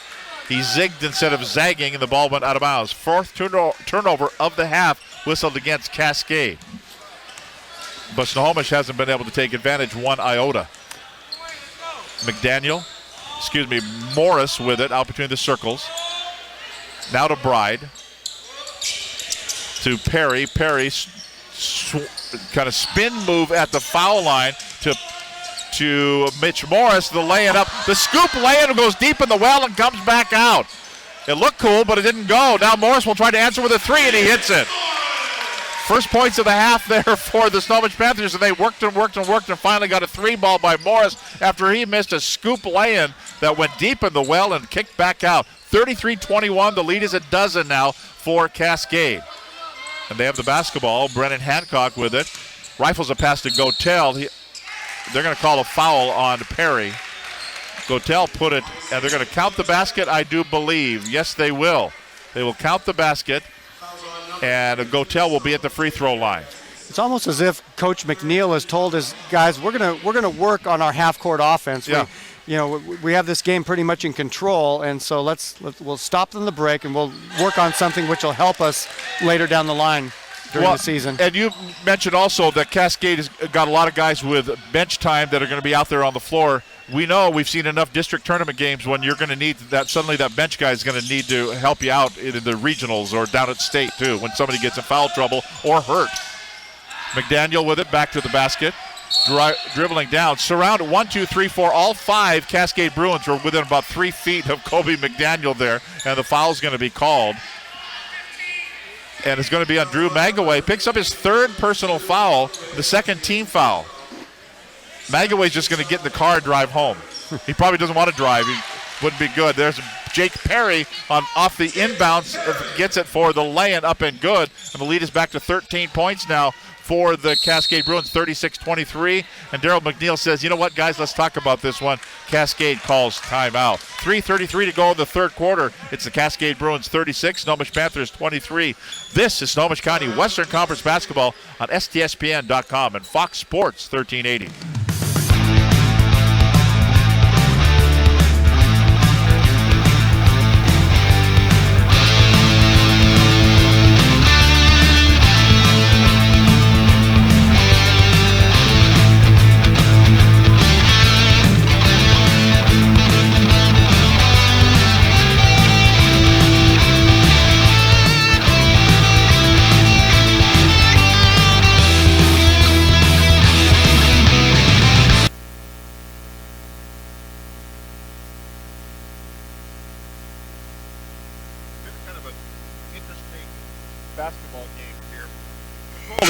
He zigged instead of zagging, and the ball went out of bounds. Fourth turnover of the half, whistled against Cascade. But Snohomish hasn't been able to take advantage one iota. Morris with it out between the circles. Now to Bride. To Perry. Perry kind of spin move at the foul line to Mitch Morris. The lay-in up. The scoop lay-in goes deep in the well and comes back out. It looked cool, but it didn't go. Now Morris will try to answer with a three, and he hits it. First points of the half there for the Snohomish Panthers, and they worked and finally got a three ball by Morris after he missed a scoop lay-in that went deep in the well and kicked back out. 33-21, the lead is a dozen now for Cascade. And they have the basketball. Brennan Hancock with it. Rifles a pass to Gotel. They're going to call a foul on Perry. Gotel put it, and they're going to count the basket, I do believe. Yes, they will. They will count the basket. And Gotel will be at the free throw line. It's almost as if Coach McNeil has told his guys, we're gonna work on our half-court offense. Yeah. We have this game pretty much in control, and so we'll stop them the break, and we'll work on something which will help us later down the line during the season. And you mentioned also that Cascade has got a lot of guys with bench time that are going to be out there on the floor. We know we've seen enough district tournament games when you're going to need that. Suddenly that bench guy is going to need to help you out in the regionals or down at state too when somebody gets in foul trouble or hurt. McDaniel with it, back to the basket, dribbling down, surrounded 1, 2, 3, 4. All 5 Cascade Bruins were within about 3 feet of Kobe McDaniel there, and the foul's going to be called. And it's going to be on Drew Magaway. Picks up his third personal foul, the second team foul. Magaway's just going to get in the car and drive home. He probably doesn't want to drive. He wouldn't be good. There's Jake Perry off the inbounds, gets it for the lay-in, up and good. And the lead is back to 13 points now for the Cascade Bruins, 36-23. And Daryl McNeil says, you know what, guys, let's talk about this one. Cascade calls timeout. 3:33 to go in the third quarter. It's the Cascade Bruins 36, Snohomish Panthers 23. This is Snohomish County Western Conference basketball on STSPN.com and Fox Sports 1380.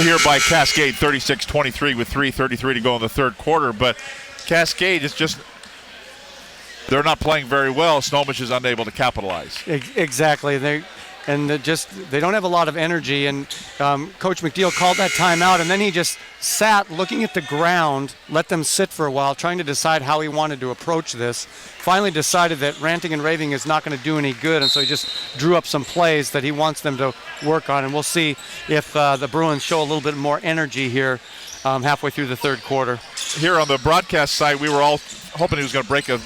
Here by Cascade 36-23 with 3:33 to go in the third quarter, but Cascade is just, they're not playing very well. Snohomish is unable to capitalize. Exactly. and they don't have a lot of energy. And Coach McNeil called that timeout, and then he just sat looking at the ground, let them sit for a while, trying to decide how he wanted to approach this. Finally decided that ranting and raving is not going to do any good, and so he just drew up some plays that he wants them to work on. And we'll see if the Bruins show a little bit more energy here halfway through the third quarter. Here on the broadcast side, we were all hoping he was going to break a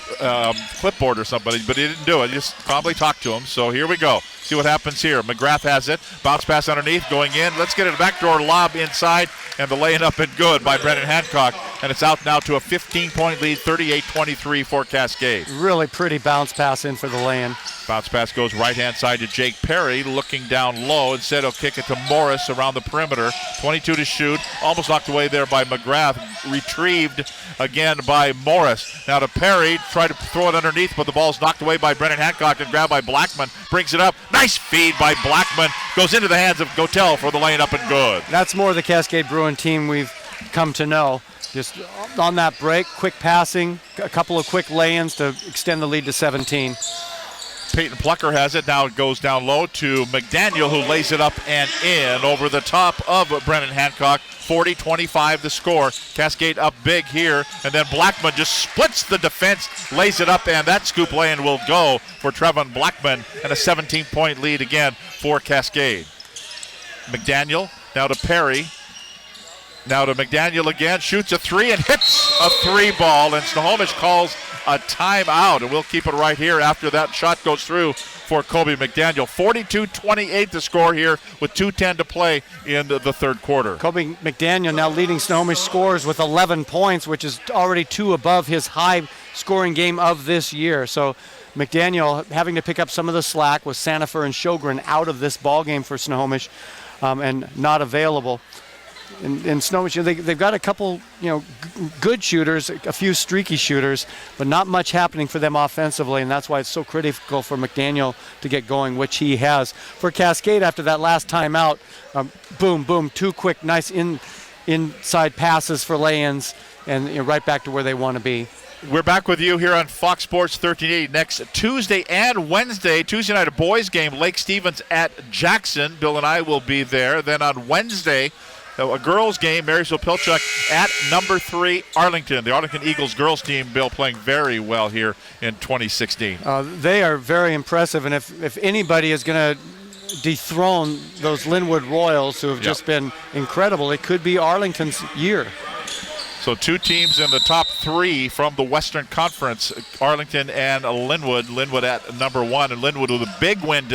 clipboard or something, but he didn't do it. He just probably talked to him. So here we go. See what happens here. McGrath has it. Bounce pass underneath, going in. Let's get it a backdoor lob inside, and the laying up and good by Brennan Hancock. And it's out now to a 15-point lead, 38-23 for Cascade. Really pretty bounce pass in for the lay-in. Bounce pass goes right-hand side to Jake Perry, looking down low. Instead, he'll kick it to Morris around the perimeter. 22 to shoot. Almost knocked away there by McGrath. Retrieved again by Morris. Now to Perry. Tried to throw it underneath, but the ball's knocked away by Brennan Hancock and grabbed by Blackman. Brings it up. Nice feed by Blackman. Goes into the hands of Gotel for the laying up and good. That's more the Cascade Bruin team we've come to know. Just on that break, quick passing, a couple of quick lay-ins to extend the lead to 17. Peyton Plucker has it. Now it goes down low to McDaniel, who lays it up and in over the top of Brennan Hancock. 40-25 the score. Cascade up big here, and then Blackman just splits the defense, lays it up, and that scoop lay-in will go for Trevon Blackman, and a 17-point lead again for Cascade. McDaniel now to Perry. Now to McDaniel again, shoots a three and hits a three ball, and Snohomish calls a timeout, and we'll keep it right here after that shot goes through for Kobe McDaniel. 42-28 the score here with 2:10 to play in the third quarter. Kobe McDaniel now leading Snohomish scores with 11 points, which is already 2 above his high scoring game of this year. So McDaniel having to pick up some of the slack with Sandifer and Sjogren out of this ball game for Snohomish and not available. In Snohomish, they've got a couple, good shooters, a few streaky shooters, but not much happening for them offensively, and that's why it's so critical for McDaniel to get going, which he has. For Cascade, after that last timeout, boom, boom, 2 quick, nice inside passes for lay-ins, and right back to where they want to be. We're back with you here on Fox Sports 1380 next Tuesday and Wednesday. Tuesday night, a boys game, Lake Stevens at Jackson. Bill and I will be there. Then on Wednesday, a girls game, Marysville Pilchuck at number 3 Arlington. The Arlington Eagles girls team, Bill, playing very well here in 2016. They are very impressive, and if anybody is going to dethrone those Linwood Royals, who have just been incredible, it could be Arlington's year. So 2 teams in the top 3 from the Western Conference, Arlington and Linwood. Linwood at number 1, and Linwood with a big win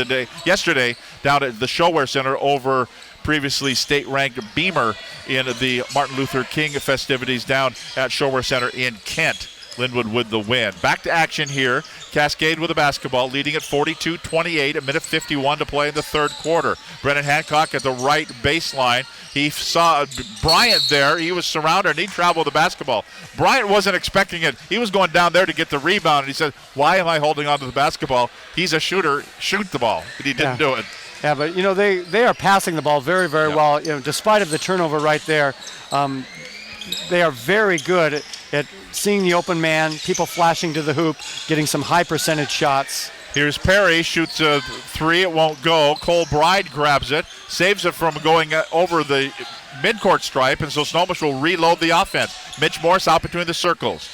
yesterday down at the Showware Center over previously state-ranked Beamer in the Martin Luther King festivities down at Showware Center in Kent. Linwood with the win. Back to action here. Cascade with the basketball, leading at 42-28, a minute 51 to play in the third quarter. Brennan Hancock at the right baseline. He saw Bryant there. He was surrounded, and he traveled the basketball. Bryant wasn't expecting it. He was going down there to get the rebound, and he said, why am I holding on to the basketball? He's a shooter. Shoot the ball. But he didn't do it. Yeah, but, they are passing the ball very, very well. Despite of the turnover right there, they are very good at seeing the open man, people flashing to the hoop, getting some high percentage shots. Here's Perry, shoots a 3, it won't go. Cole Bride grabs it, saves it from going over the midcourt stripe, and so Snohomish will reload the offense. Mitch Morris out between the circles.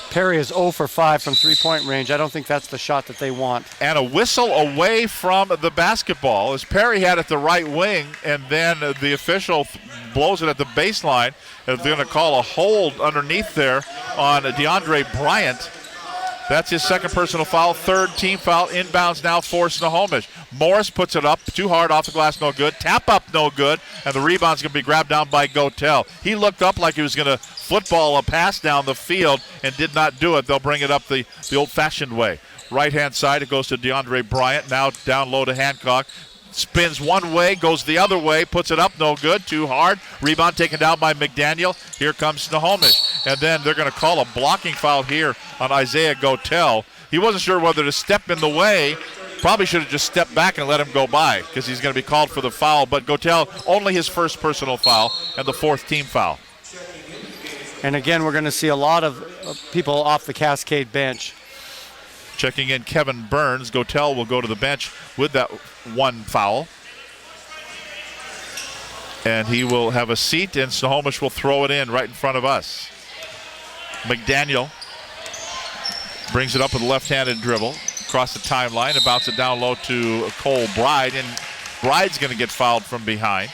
Perry is 0 for 5 from three-point range. I don't think that's the shot that they want. And a whistle away from the basketball as Perry had it the right wing, and then the official blows it at the baseline. They're going to call a hold underneath there on DeAndre Bryant. That's his second personal foul, third team foul, inbounds now for Snohomish. Morris puts it up, too hard off the glass, no good. Tap up, no good, and the rebound's going to be grabbed down by Gotel. He looked up like he was going to football a pass down the field and did not do it. They'll bring it up the old-fashioned way. Right-hand side, it goes to DeAndre Bryant, now down low to Hancock. Spins one way, goes the other way, puts it up, no good, too hard. Rebound taken down by McDaniel. Here comes Snohomish. And then they're going to call a blocking foul here on Isaiah Gotel. He wasn't sure whether to step in the way. Probably should have just stepped back and let him go by because he's going to be called for the foul. But Gotel, only his first personal foul and the 4th team foul. And again, we're going to see a lot of people off the Cascade bench. Checking in Kevin Burns. Gotel will go to the bench with that one foul. And he will have a seat, and Snohomish will throw it in right in front of us. McDaniel brings it up with a left-handed dribble across the timeline and bounce it down low to Cole Bride, and Bride's going to get fouled from behind.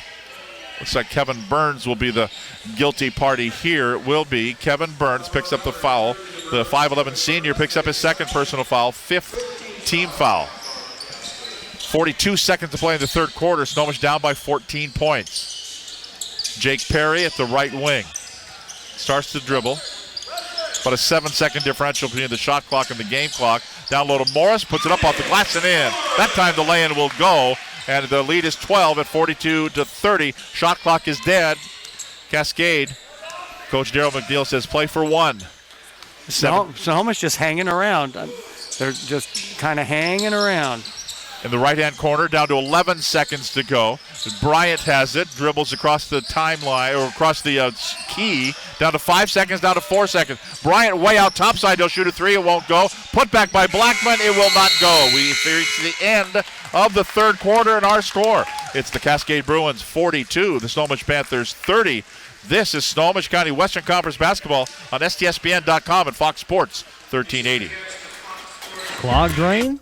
Looks like Kevin Burns will be the guilty party here. It will be. Kevin Burns picks up the foul. The 5'11 senior picks up his second personal foul, 5th team foul. 42 seconds to play in the third quarter. Snohomish down by 14 points. Jake Perry at the right wing. Starts to dribble. But a 7-second differential between the shot clock and the game clock. Down low to Morris, puts it up off the glass and in. That time the lay-in will go, and the lead is 12 at 42-30. Shot clock is dead. Cascade. Coach Darryl McNeil says play for one. Snohomish just hanging around. They're just kind of hanging around. In the right-hand corner, down to 11 seconds to go. Bryant has it, dribbles across the timeline, or across the key, down to 5 seconds, down to 4 seconds. Bryant way out topside, he'll shoot a three, it won't go. Put back by Blackman, it will not go. We reach the end of the third quarter and our score. It's the Cascade Bruins 42, the Snohomish Panthers 30. This is Snohomish County Western Conference basketball on STSPN.com and Fox Sports 1380. Clogged drain?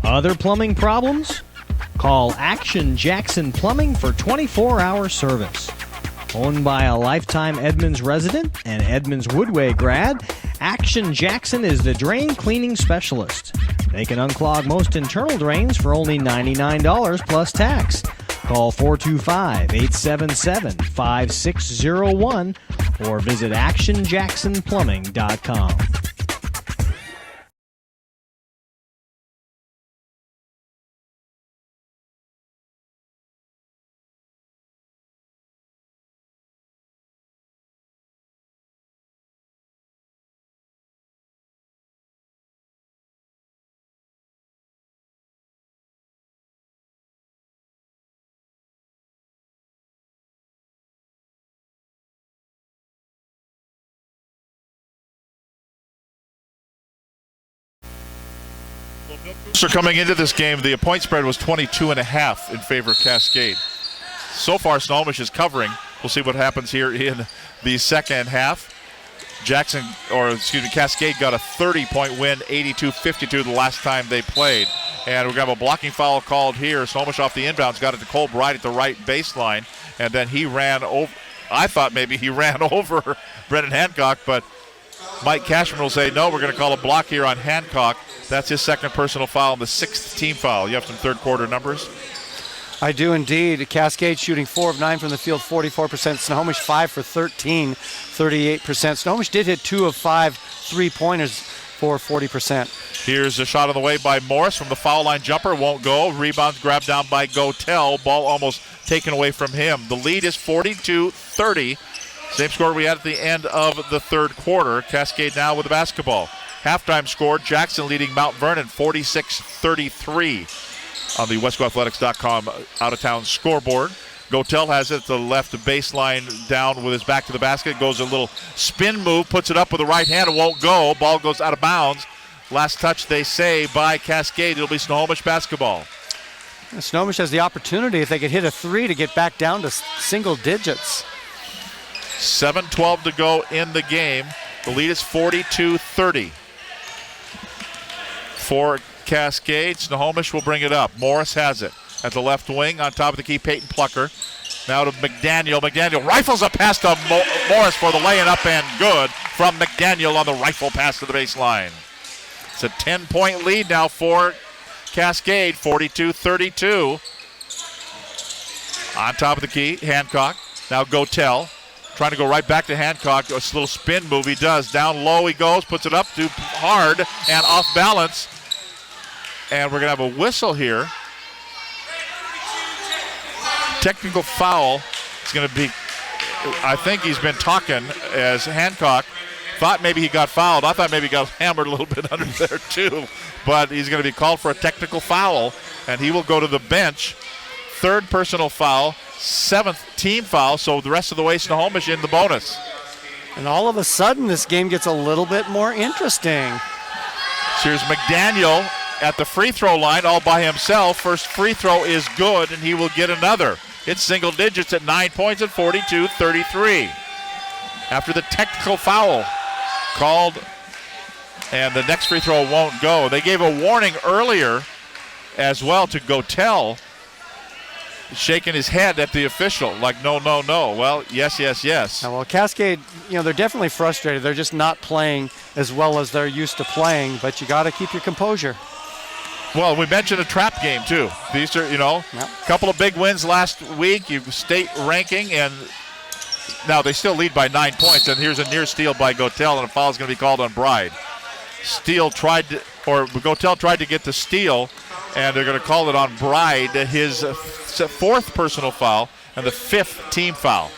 Other plumbing problems? Call Action Jackson Plumbing for 24-hour service. Owned by a lifetime Edmonds resident and Edmonds Woodway grad, Action Jackson is the drain cleaning specialist. They can unclog most internal drains for only $99 plus tax. Call 425-877-5601 or visit actionjacksonplumbing.com. So coming into this game, the point spread was 22.5 in favor of Cascade. So far, Snohomish is covering. We'll see what happens here in the second half. Cascade got a 30-point win, 82-52 the last time they played. And we're going to have a blocking foul called here. Snohomish off the inbounds, got it to Cole Bride at the right baseline. And then he ran over. I thought maybe he ran over Brendan Hancock, but Mike Cashman will say, no, we're going to call a block here on Hancock. That's his second personal foul and the 6th team foul. You have some third quarter numbers? I do indeed. Cascade shooting 4 of 9 from the field, 44%. Snohomish 5 for 13, 38%. Snohomish did hit 2 of 5 3-pointers for 40%. Here's a shot on the way by Morris from the foul line jumper. Won't go. Rebound grabbed down by Gotel. Ball almost taken away from him. The lead is 42-30. Same score we had at the end of the third quarter. Cascade now with the basketball. Halftime score, Jackson leading Mount Vernon 46-33 on the WescoAthletics.com out-of-town scoreboard. Gotel has it at the left baseline down with his back to the basket. Goes a little spin move, puts it up with the right hand. It won't go. Ball goes out of bounds. Last touch, they say, by Cascade. It'll be Snohomish basketball. Snohomish has the opportunity, if they could hit a three, to get back down to single digits. 7:12 to go in the game. The lead is 42-30. For Cascade, Snohomish will bring it up. Morris has it at the left wing on top of the key. Peyton Plucker. Now to McDaniel. McDaniel rifles a pass to Morris for the lay-in up and good from McDaniel on the rifle pass to the baseline. It's a 10-point lead now for Cascade, 42-32. On top of the key, Hancock. Now Gotel. Trying to go right back to Hancock. A little spin move he does. Down low he goes, puts it up too hard and off balance. And we're going to have a whistle here. Technical foul. It's going to be, I think he's been talking as Hancock thought maybe he got fouled. I thought maybe he got hammered a little bit under there too. But he's going to be called for a technical foul, and he will go to the bench. Third personal foul, 7th team foul, so the rest of the way Snohomish in the bonus. And all of a sudden this game gets a little bit more interesting. So here's McDaniel at the free throw line all by himself. First free throw is good, and he will get another. It's single digits at 9 points at 42-33. After the technical foul called, and the next free throw won't go. They gave a warning earlier as well to Gotel, shaking his head at the official like, no, no, no. Well, yes, yes, yes. Well, Cascade, they're definitely frustrated. They're just not playing as well as they're used to playing, but you got to keep your composure. Well, we mentioned a trap game, too. These are, a couple of big wins last week. You state ranking, and now they still lead by 9 points, and here's a near steal by Gotel, and a foul is going to be called on Bride. Gotel tried to get the steal, and they're going to call it on Bride, his fourth personal foul and the fifth team foul.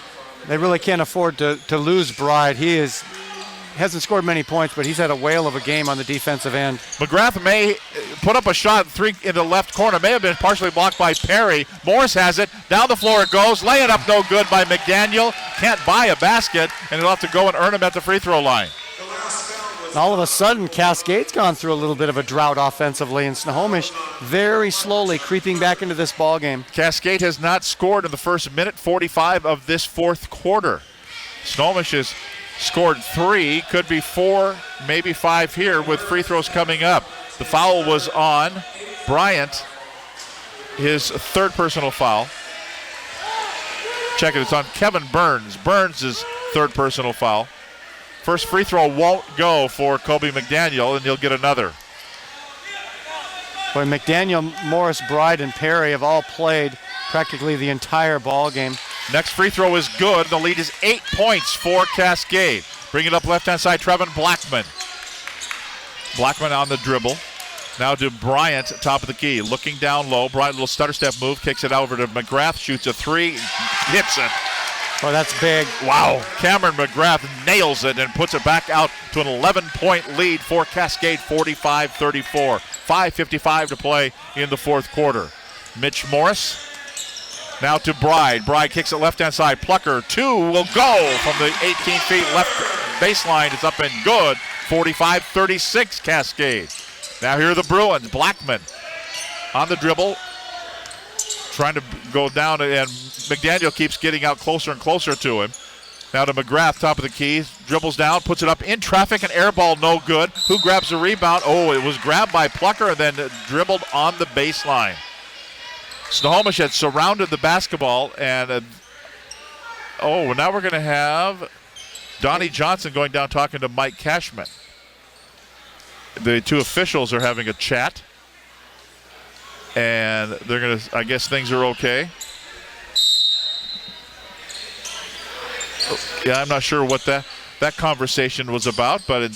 They really can't afford to lose Bride. He hasn't scored many points, but he's had a whale of a game on the defensive end. McGrath may put up a shot three in the left corner. May have been partially blocked by Perry. Morris has it. Down the floor it goes. Lay it up no good by McDaniel. Can't buy a basket, and he'll have to go and earn him at the free throw line. And all of a sudden, Cascade's gone through a little bit of a drought offensively, and Snohomish very slowly creeping back into this ball game. Cascade has not scored in the first minute 45 of this fourth quarter. Snohomish has scored 3, could be 4, maybe 5 here with free throws coming up. The foul was on Bryant, his third personal foul. Check it, it's on Kevin Burns. Burns' third personal foul. First free throw won't go for Kobe McDaniel, and he'll get another. Boy, McDaniel, Morris, Bride, and Perry have all played practically the entire ball game. Next free throw is good. The lead is 8 points for Cascade. Bring it up left-hand side, Trevin Blackman. Blackman on the dribble. Now to Bryant, top of the key. Looking down low. Bryant, little stutter step move, kicks it over to McGrath, shoots a 3, hits it. Oh, that's big. Wow. Cameron McGrath nails it and puts it back out to an 11-point lead for Cascade, 45-34. 5:55 to play in the fourth quarter. Mitch Morris now to Bride. Bride kicks it left-hand side. Plucker, 2 will go from the 18 feet left baseline. It's up and good. 45-36 Cascade. Now here are the Bruins. Blackman on the dribble, trying to go down, and McDaniel keeps getting out closer and closer to him. Now to McGrath, top of the key, dribbles down, puts it up in traffic, and air ball no good. Who grabs the rebound? Oh, it was grabbed by Plucker and then dribbled on the baseline. Snohomish had surrounded the basketball, and now we're going to have Donnie Johnson going down talking to Mike Cashman. The two officials are having a chat, and they're going to, I guess things are okay. Yeah, I'm not sure what that conversation was about, but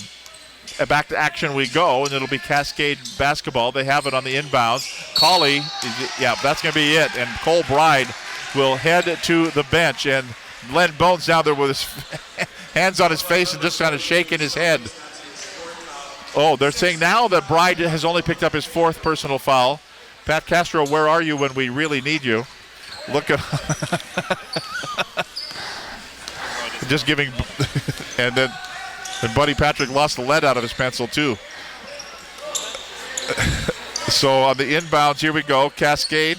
back to action we go, and it'll be Cascade basketball. They have it on the inbounds. Colley, that's going to be it, and Cole Bride will head to the bench, and Len Bones down there with his hands on his face and just kind of shaking his head. Oh, they're saying now that Bride has only picked up his fourth personal foul. Pat Castro, where are you when we really need you? Look at just giving, and Buddy Patrick lost the lead out of his pencil too. So on the inbounds, here we go. Cascade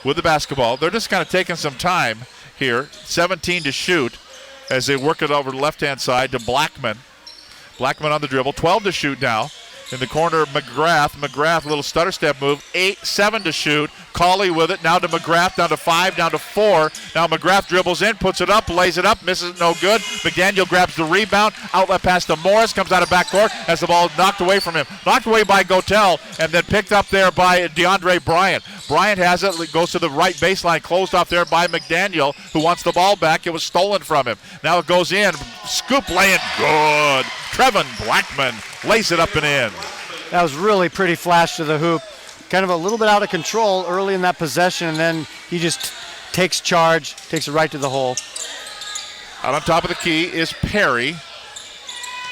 with the basketball. They're just kind of taking some time here. 17 to shoot as they work it over the left-hand side to Blackman. Blackman on the dribble. 12 to shoot now. In the corner, McGrath, little stutter step move. 7 to shoot. Colley with it. Now to McGrath, down to 5, down to 4. Now McGrath dribbles in, puts it up, lays it up, misses it, no good. McDaniel grabs the rebound. Outlet pass to Morris, comes out of backcourt, has the ball knocked away from him. Knocked away by Gotel, and then picked up there by DeAndre Bryant. Bryant has it, goes to the right baseline, closed off there by McDaniel, who wants the ball back. It was stolen from him. Now it goes in. Scoop laying good. Trevin Blackman lays it up and in. That was really pretty flash to the hoop. Kind of a little bit out of control early in that possession, and then he just takes charge, takes it right to the hole. Out on top of the key is Perry.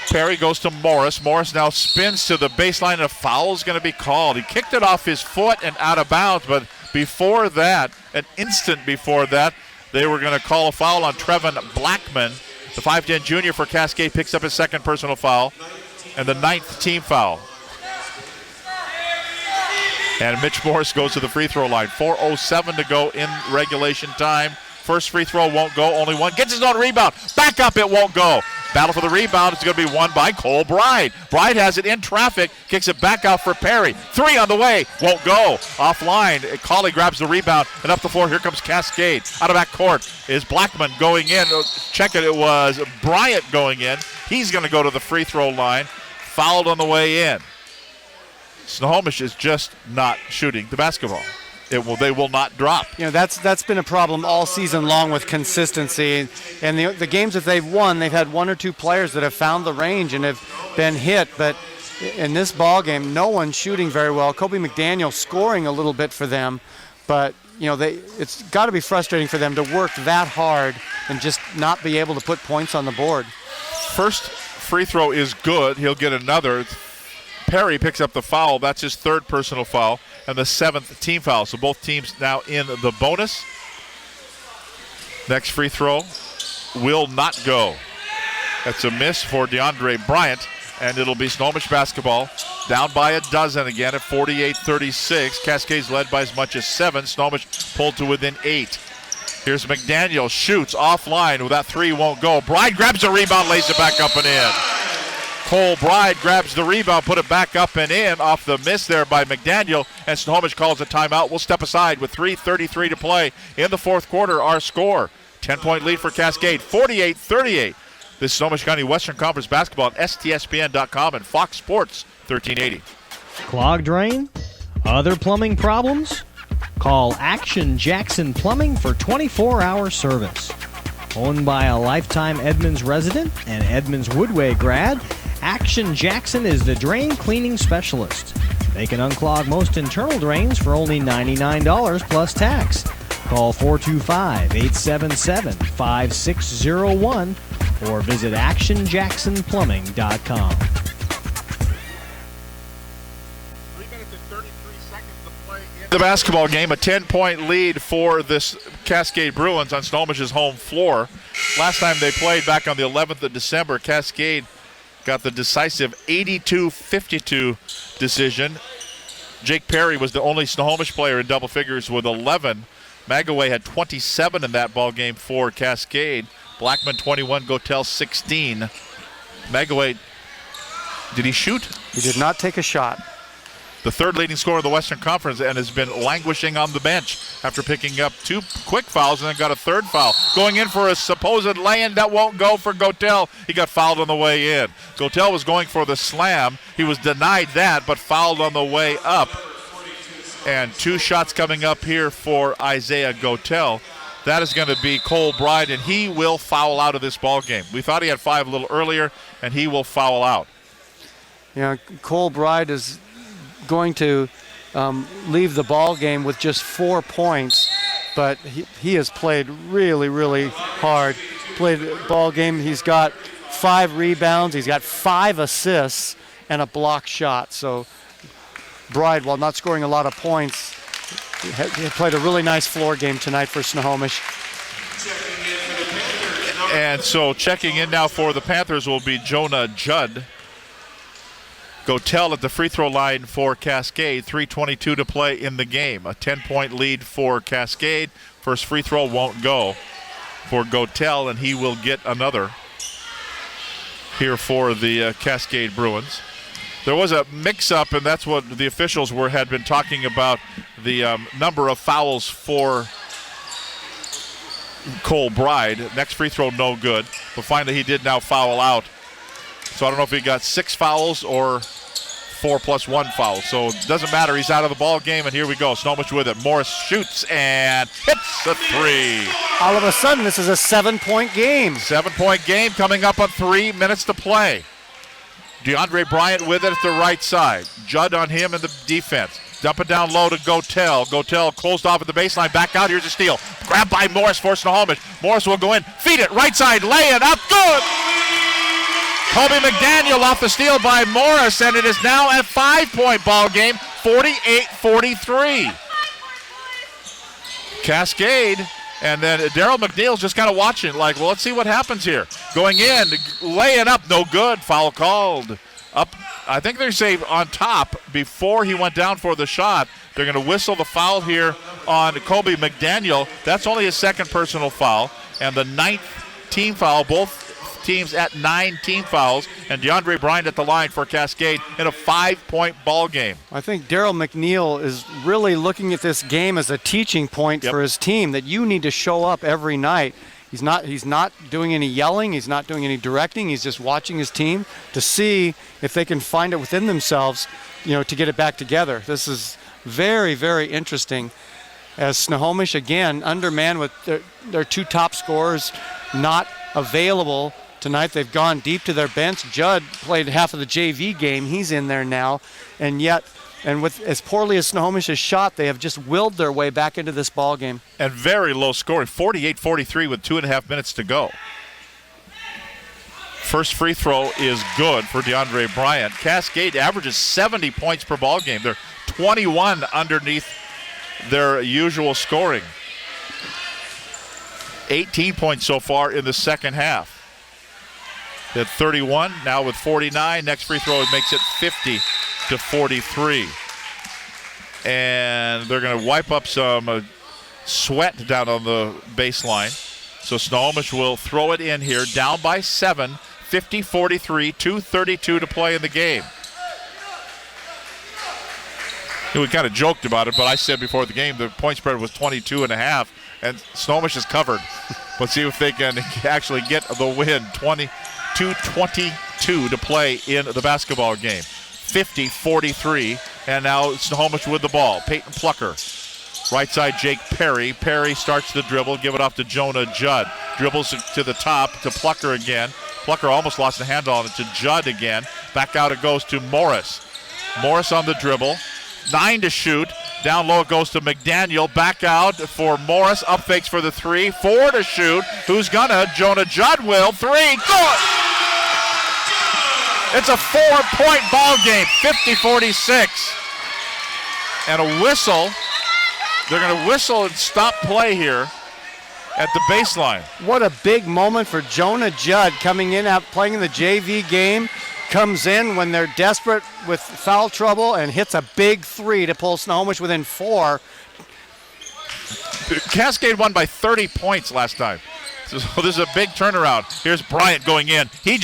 Perry goes to Morris. Morris now spins to the baseline, and a foul is going to be called. He kicked it off his foot and out of bounds, but before that, an instant before that, they were going to call a foul on Trevin Blackman. The 5'10 junior for Cascade picks up his second personal foul and the 9th team foul. And Mitch Morris goes to the free throw line. 4:07 to go in regulation time. First free throw won't go, only one. Gets his own rebound. Back up, it won't go. Battle for the rebound is going to be won by Cole Bride. Bride has it in traffic, kicks it back out for Perry. 3 on the way, won't go. Offline, Colley grabs the rebound, and up the floor, here comes Cascade. Out of back court is Blackman going in. Check it was Bryant going in. He's going to go to the free throw line. Fouled on the way in. Snohomish is just not shooting the basketball. They will not drop. That's been a problem all season long with consistency. And the games that they've won, they've had 1 or 2 players that have found the range and have been hit. But in this ball game, no one's shooting very well. Kobe McDaniel scoring a little bit for them, but it's got to be frustrating for them to work that hard and just not be able to put points on the board. First free throw is good. He'll get another. Perry picks up the foul. That's his 3rd personal foul and the 7th team foul. So both teams now in the bonus. Next free throw will not go. That's a miss for DeAndre Bryant, and it'll be Snohomish basketball down by a dozen again at 48-36. Cascade's led by as much as 7. Snohomish pulled to within 8. Here's McDaniel, shoots offline. Well, that 3 won't go. Bride grabs the rebound, lays it back up and in. Cole Bride grabs the rebound, put it back up and in off the miss there by McDaniel, and Snohomish calls a timeout. We'll step aside with 3:33 to play in the 4th quarter. Our score, 10-point lead for Cascade, 48-38. This is Snohomish County Western Conference basketball at STSPN.com and Fox Sports 1380. Clogged drain? Other plumbing problems? Call Action Jackson Plumbing for 24-hour service. Owned by a lifetime Edmonds resident and Edmonds Woodway grad, Action Jackson is the drain cleaning specialist. They can unclog most internal drains for only $99 plus tax. Call 425-877-5601 or visit actionjacksonplumbing.com. 3 minutes and 33 seconds to play in the basketball game. A 10-point lead for this Cascade Bruins on Snohomish's home floor. Last time they played back on the 11th of December, Cascade got the decisive 82-52 decision. Jake Perry was the only Snohomish player in double figures with 11. Magaway had 27 in that ball game for Cascade. Blackman 21, Gotel 16. Magaway, did he shoot? He did not take a shot. The 3rd leading scorer of the Western Conference, and has been languishing on the bench after picking up 2 quick fouls and then got a 3rd foul. Going in for a supposed lay-in that won't go for Gotel. He got fouled on the way in. Gotel was going for the slam. He was denied that, but fouled on the way up. And 2 shots coming up here for Isaiah Gotel. That is going to be Cole Bride, and he will foul out of this ball game. We thought he had 5 a little earlier, and he will foul out. Cole Bride is going to leave the ball game with just 4 points, but he has played really, really hard. Played the ball game. He's got 5 rebounds. He's got 5 assists and a block shot. So Bride, while not scoring a lot of points, he played a really nice floor game tonight for Snohomish. And so checking in now for the Panthers will be Jonah Judd. Gotel at the free throw line for Cascade. 3:22 to play in the game. A 10-point lead for Cascade. First free throw won't go for Gotel, and he will get another here for the Cascade Bruins. There was a mix-up, and that's what the officials had been talking about, the number of fouls for Cole Bride. Next free throw no good, but finally he did now foul out. So I don't know if he got 6 fouls or 4 plus 1 foul. So it doesn't matter. He's out of the ball game, and here we go. Snohomish with it. Morris shoots and hits a 3. All of a sudden, this is a 7-point game. 7-point game coming up on 3 minutes to play. DeAndre Bryant with it at the right side. Judd on him in the defense. Dump it down low to Gotel. Gotel closed off at the baseline. Back out. Here's a steal. Grabbed by Morris for Snohomish. Morris will go in. Feed it. Right side. Lay it up. Good. Kobe McDaniel off the steal by Morris, and it is now a 5-point ball game, 48-43. Cascade, and then Daryl McNeil's just kind of watching, like, well, let's see what happens here. Going in, laying up, no good. Foul called. Up I think they say on top before he went down for the shot. They're going to whistle the foul here on Kobe McDaniel. That's only his second personal foul, and the 9th team foul. Both teams at 9 team fouls, and DeAndre Bryant at the line for Cascade in a 5-point ball game. I think Daryl McNeil is really looking at this game as a teaching point for his team, that you need to show up every night. He's not doing any yelling. He's not doing any directing. He's just watching his team to see if they can find it within themselves, to get it back together. This is very, very interesting, as Snohomish, again, undermanned with their 2 top scorers not available tonight. They've gone deep to their bench. Judd played half of the JV game. He's in there now. And with as poorly as Snohomish has shot, they have just willed their way back into this ball game. And very low scoring, 48-43 with 2.5 minutes to go. First free throw is good for DeAndre Bryant. Cascade averages 70 points per ball game. They're 21 underneath their usual scoring. 18 points so far in the second half. At 31, now with 49. Next free throw makes it 50-43. And they're going to wipe up some sweat down on the baseline. So Snohomish will throw it in here, down by 7, 50-43, 2:32 to play in the game. We kind of joked about it, but I said before the game the point spread was 22.5, and Snohomish is covered. Let's see if they can actually get the win. 22-22 to play in the basketball game. 50-43, and now Snohomish with the ball. Peyton Plucker. Right side, Jake Perry. Perry starts the dribble, give it off to Jonah Judd. Dribbles to the top to Plucker again. Plucker almost lost the handle on it to Judd again. Back out it goes to Morris. Morris on the dribble. 9 to shoot. Down low it goes to McDaniel. Back out for Morris. Up fakes for the 3. 4 to shoot. Who's gonna? Jonah Judd will. 3. Good! It's a 4-point ball game. 50-46. And a whistle. They're going to whistle and stop play here at the baseline. What a big moment for Jonah Judd, coming in, playing in the JV game. Comes in when they're desperate with foul trouble and hits a big 3 to pull Snohomish within 4. Cascade won by 30 points last time. So this is a big turnaround. Here's Bryant going in. He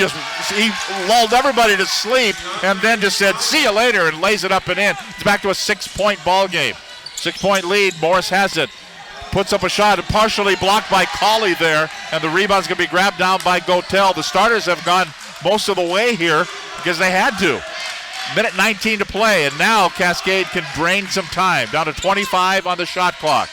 lulled everybody to sleep and then just said, see you later, and lays it up and in. It's back to a 6-point ball game. 6-point lead. Morris has it. Puts up a shot and partially blocked by Colley there, and the rebound's going to be grabbed down by Gotel. The starters have gone most of the way here because they had to. Minute 19 to play, and now Cascade can drain some time. Down to 25 on the shot clock.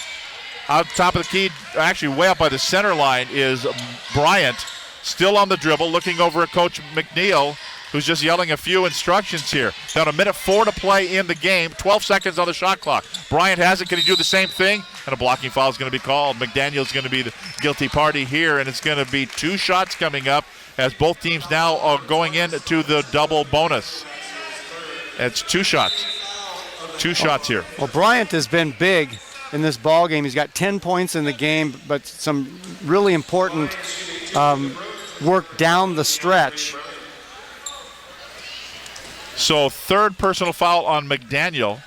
Out top of the key, actually way up by the center line, is Bryant, still on the dribble, looking over at Coach McNeil, who's just yelling a few instructions here. Down a minute 4 to play in the game, 12 seconds on the shot clock. Bryant has it. Can he do the same thing? And a blocking foul is going to be called. McDaniel's going to be the guilty party here, and it's going to be 2 shots coming up as both teams now are going into the double bonus. It's 2 shots. 2 shots here. Well, Bryant has been big in this ball game. He's got 10 points in the game, but some really important work down the stretch. So 3rd personal foul on McDaniel.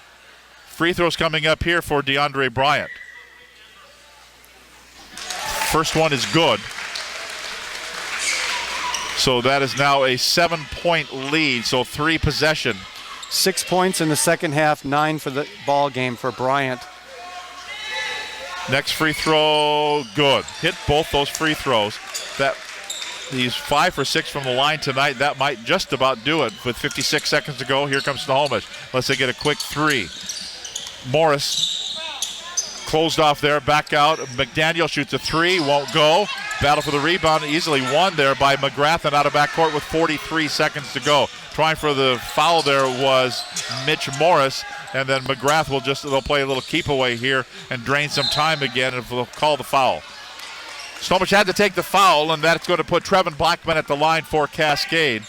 Free throws coming up here for DeAndre Bryant. First one is good. So that is now a 7-point lead, so 3 possession. 6 points in the second half, 9 for the ball game for Bryant. Next free throw, good. Hit both those free throws. He's 5 for 6 from the line tonight. That might just about do it. With 56 seconds to go, here comes Snohomish. Unless they get a quick 3. Morris closed off there, back out. McDaniel shoots a 3, won't go. Battle for the rebound, easily won there by McGrath, and out of backcourt with 43 seconds to go. Trying for the foul there was Mitch Morris, and then McGrath they'll play a little keep away here and drain some time again, and they'll call the foul. Snohomish had to take the foul, and that's going to put Trevin Blackman at the line for Cascade.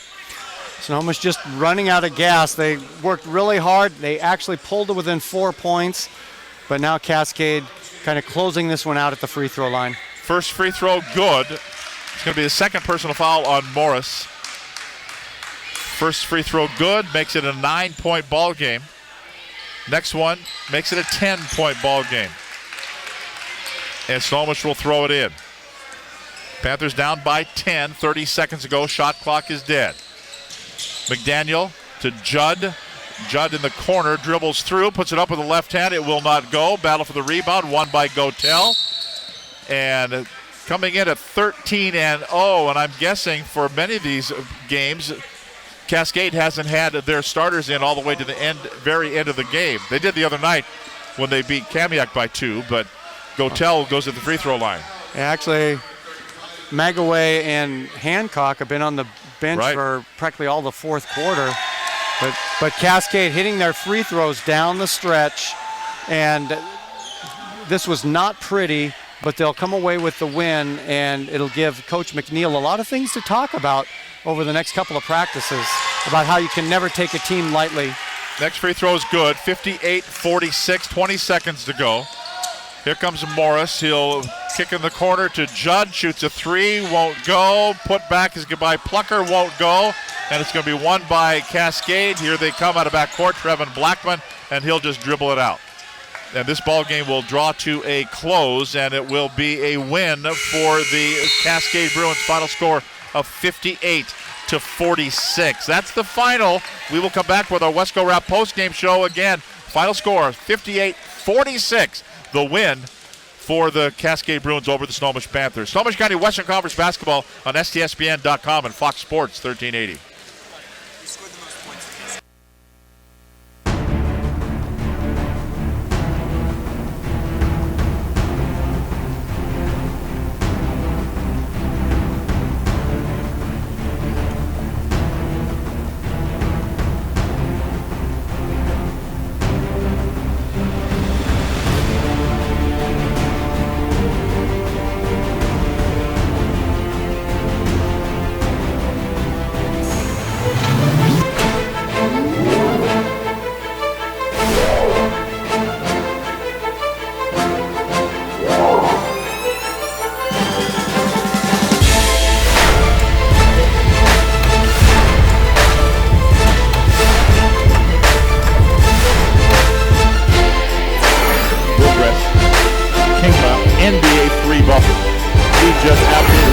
Snohomish just running out of gas. They worked really hard. They actually pulled it within 4 points, but now Cascade kind of closing this one out at the free throw line. First free throw, good. It's going to be the 2nd personal foul on Morris. First free throw good, makes it a 9-point ball game. Next one makes it a 10-point ball game. And Snohomish will throw it in. Panthers down by 10, 30 seconds ago. Shot clock is dead. McDaniel to Judd. Judd in the corner, dribbles through, puts it up with the left hand. It will not go. Battle for the rebound, won by Gotel. And coming in at 13-0, and I'm guessing for many of these games, Cascade hasn't had their starters in all the way to the end, very end of the game. They did the other night when they beat Kamiak by 2, but Gotel goes to the free throw line. Actually, Magaway and Hancock have been on the bench Right. for practically all the fourth quarter. But Cascade hitting their free throws down the stretch, and this was not pretty, but they'll come away with the win, and it'll give Coach McNeil a lot of things to talk about over the next couple of practices about how you can never take a team lightly. Next free throw is good, 58-46, 20 seconds to go. Here comes Morris. He'll kick in the corner to Judd, shoots a 3, won't go. Put back is by Plucker, won't go. And it's going to be won by Cascade. Here they come out of backcourt, Trevin Blackman, and he'll just dribble it out. And this ball game will draw to a close, and it will be a win for the Cascade Bruins. Final score of 58-46. That's the final. We will come back with our Wesco Wrap postgame show again. Final score 58-46. The win for the Cascade Bruins over the Snohomish Panthers. Snohomish County Western Conference basketball on STSPN.com and Fox Sports 1380. NBA 3 buffer. He just absolutely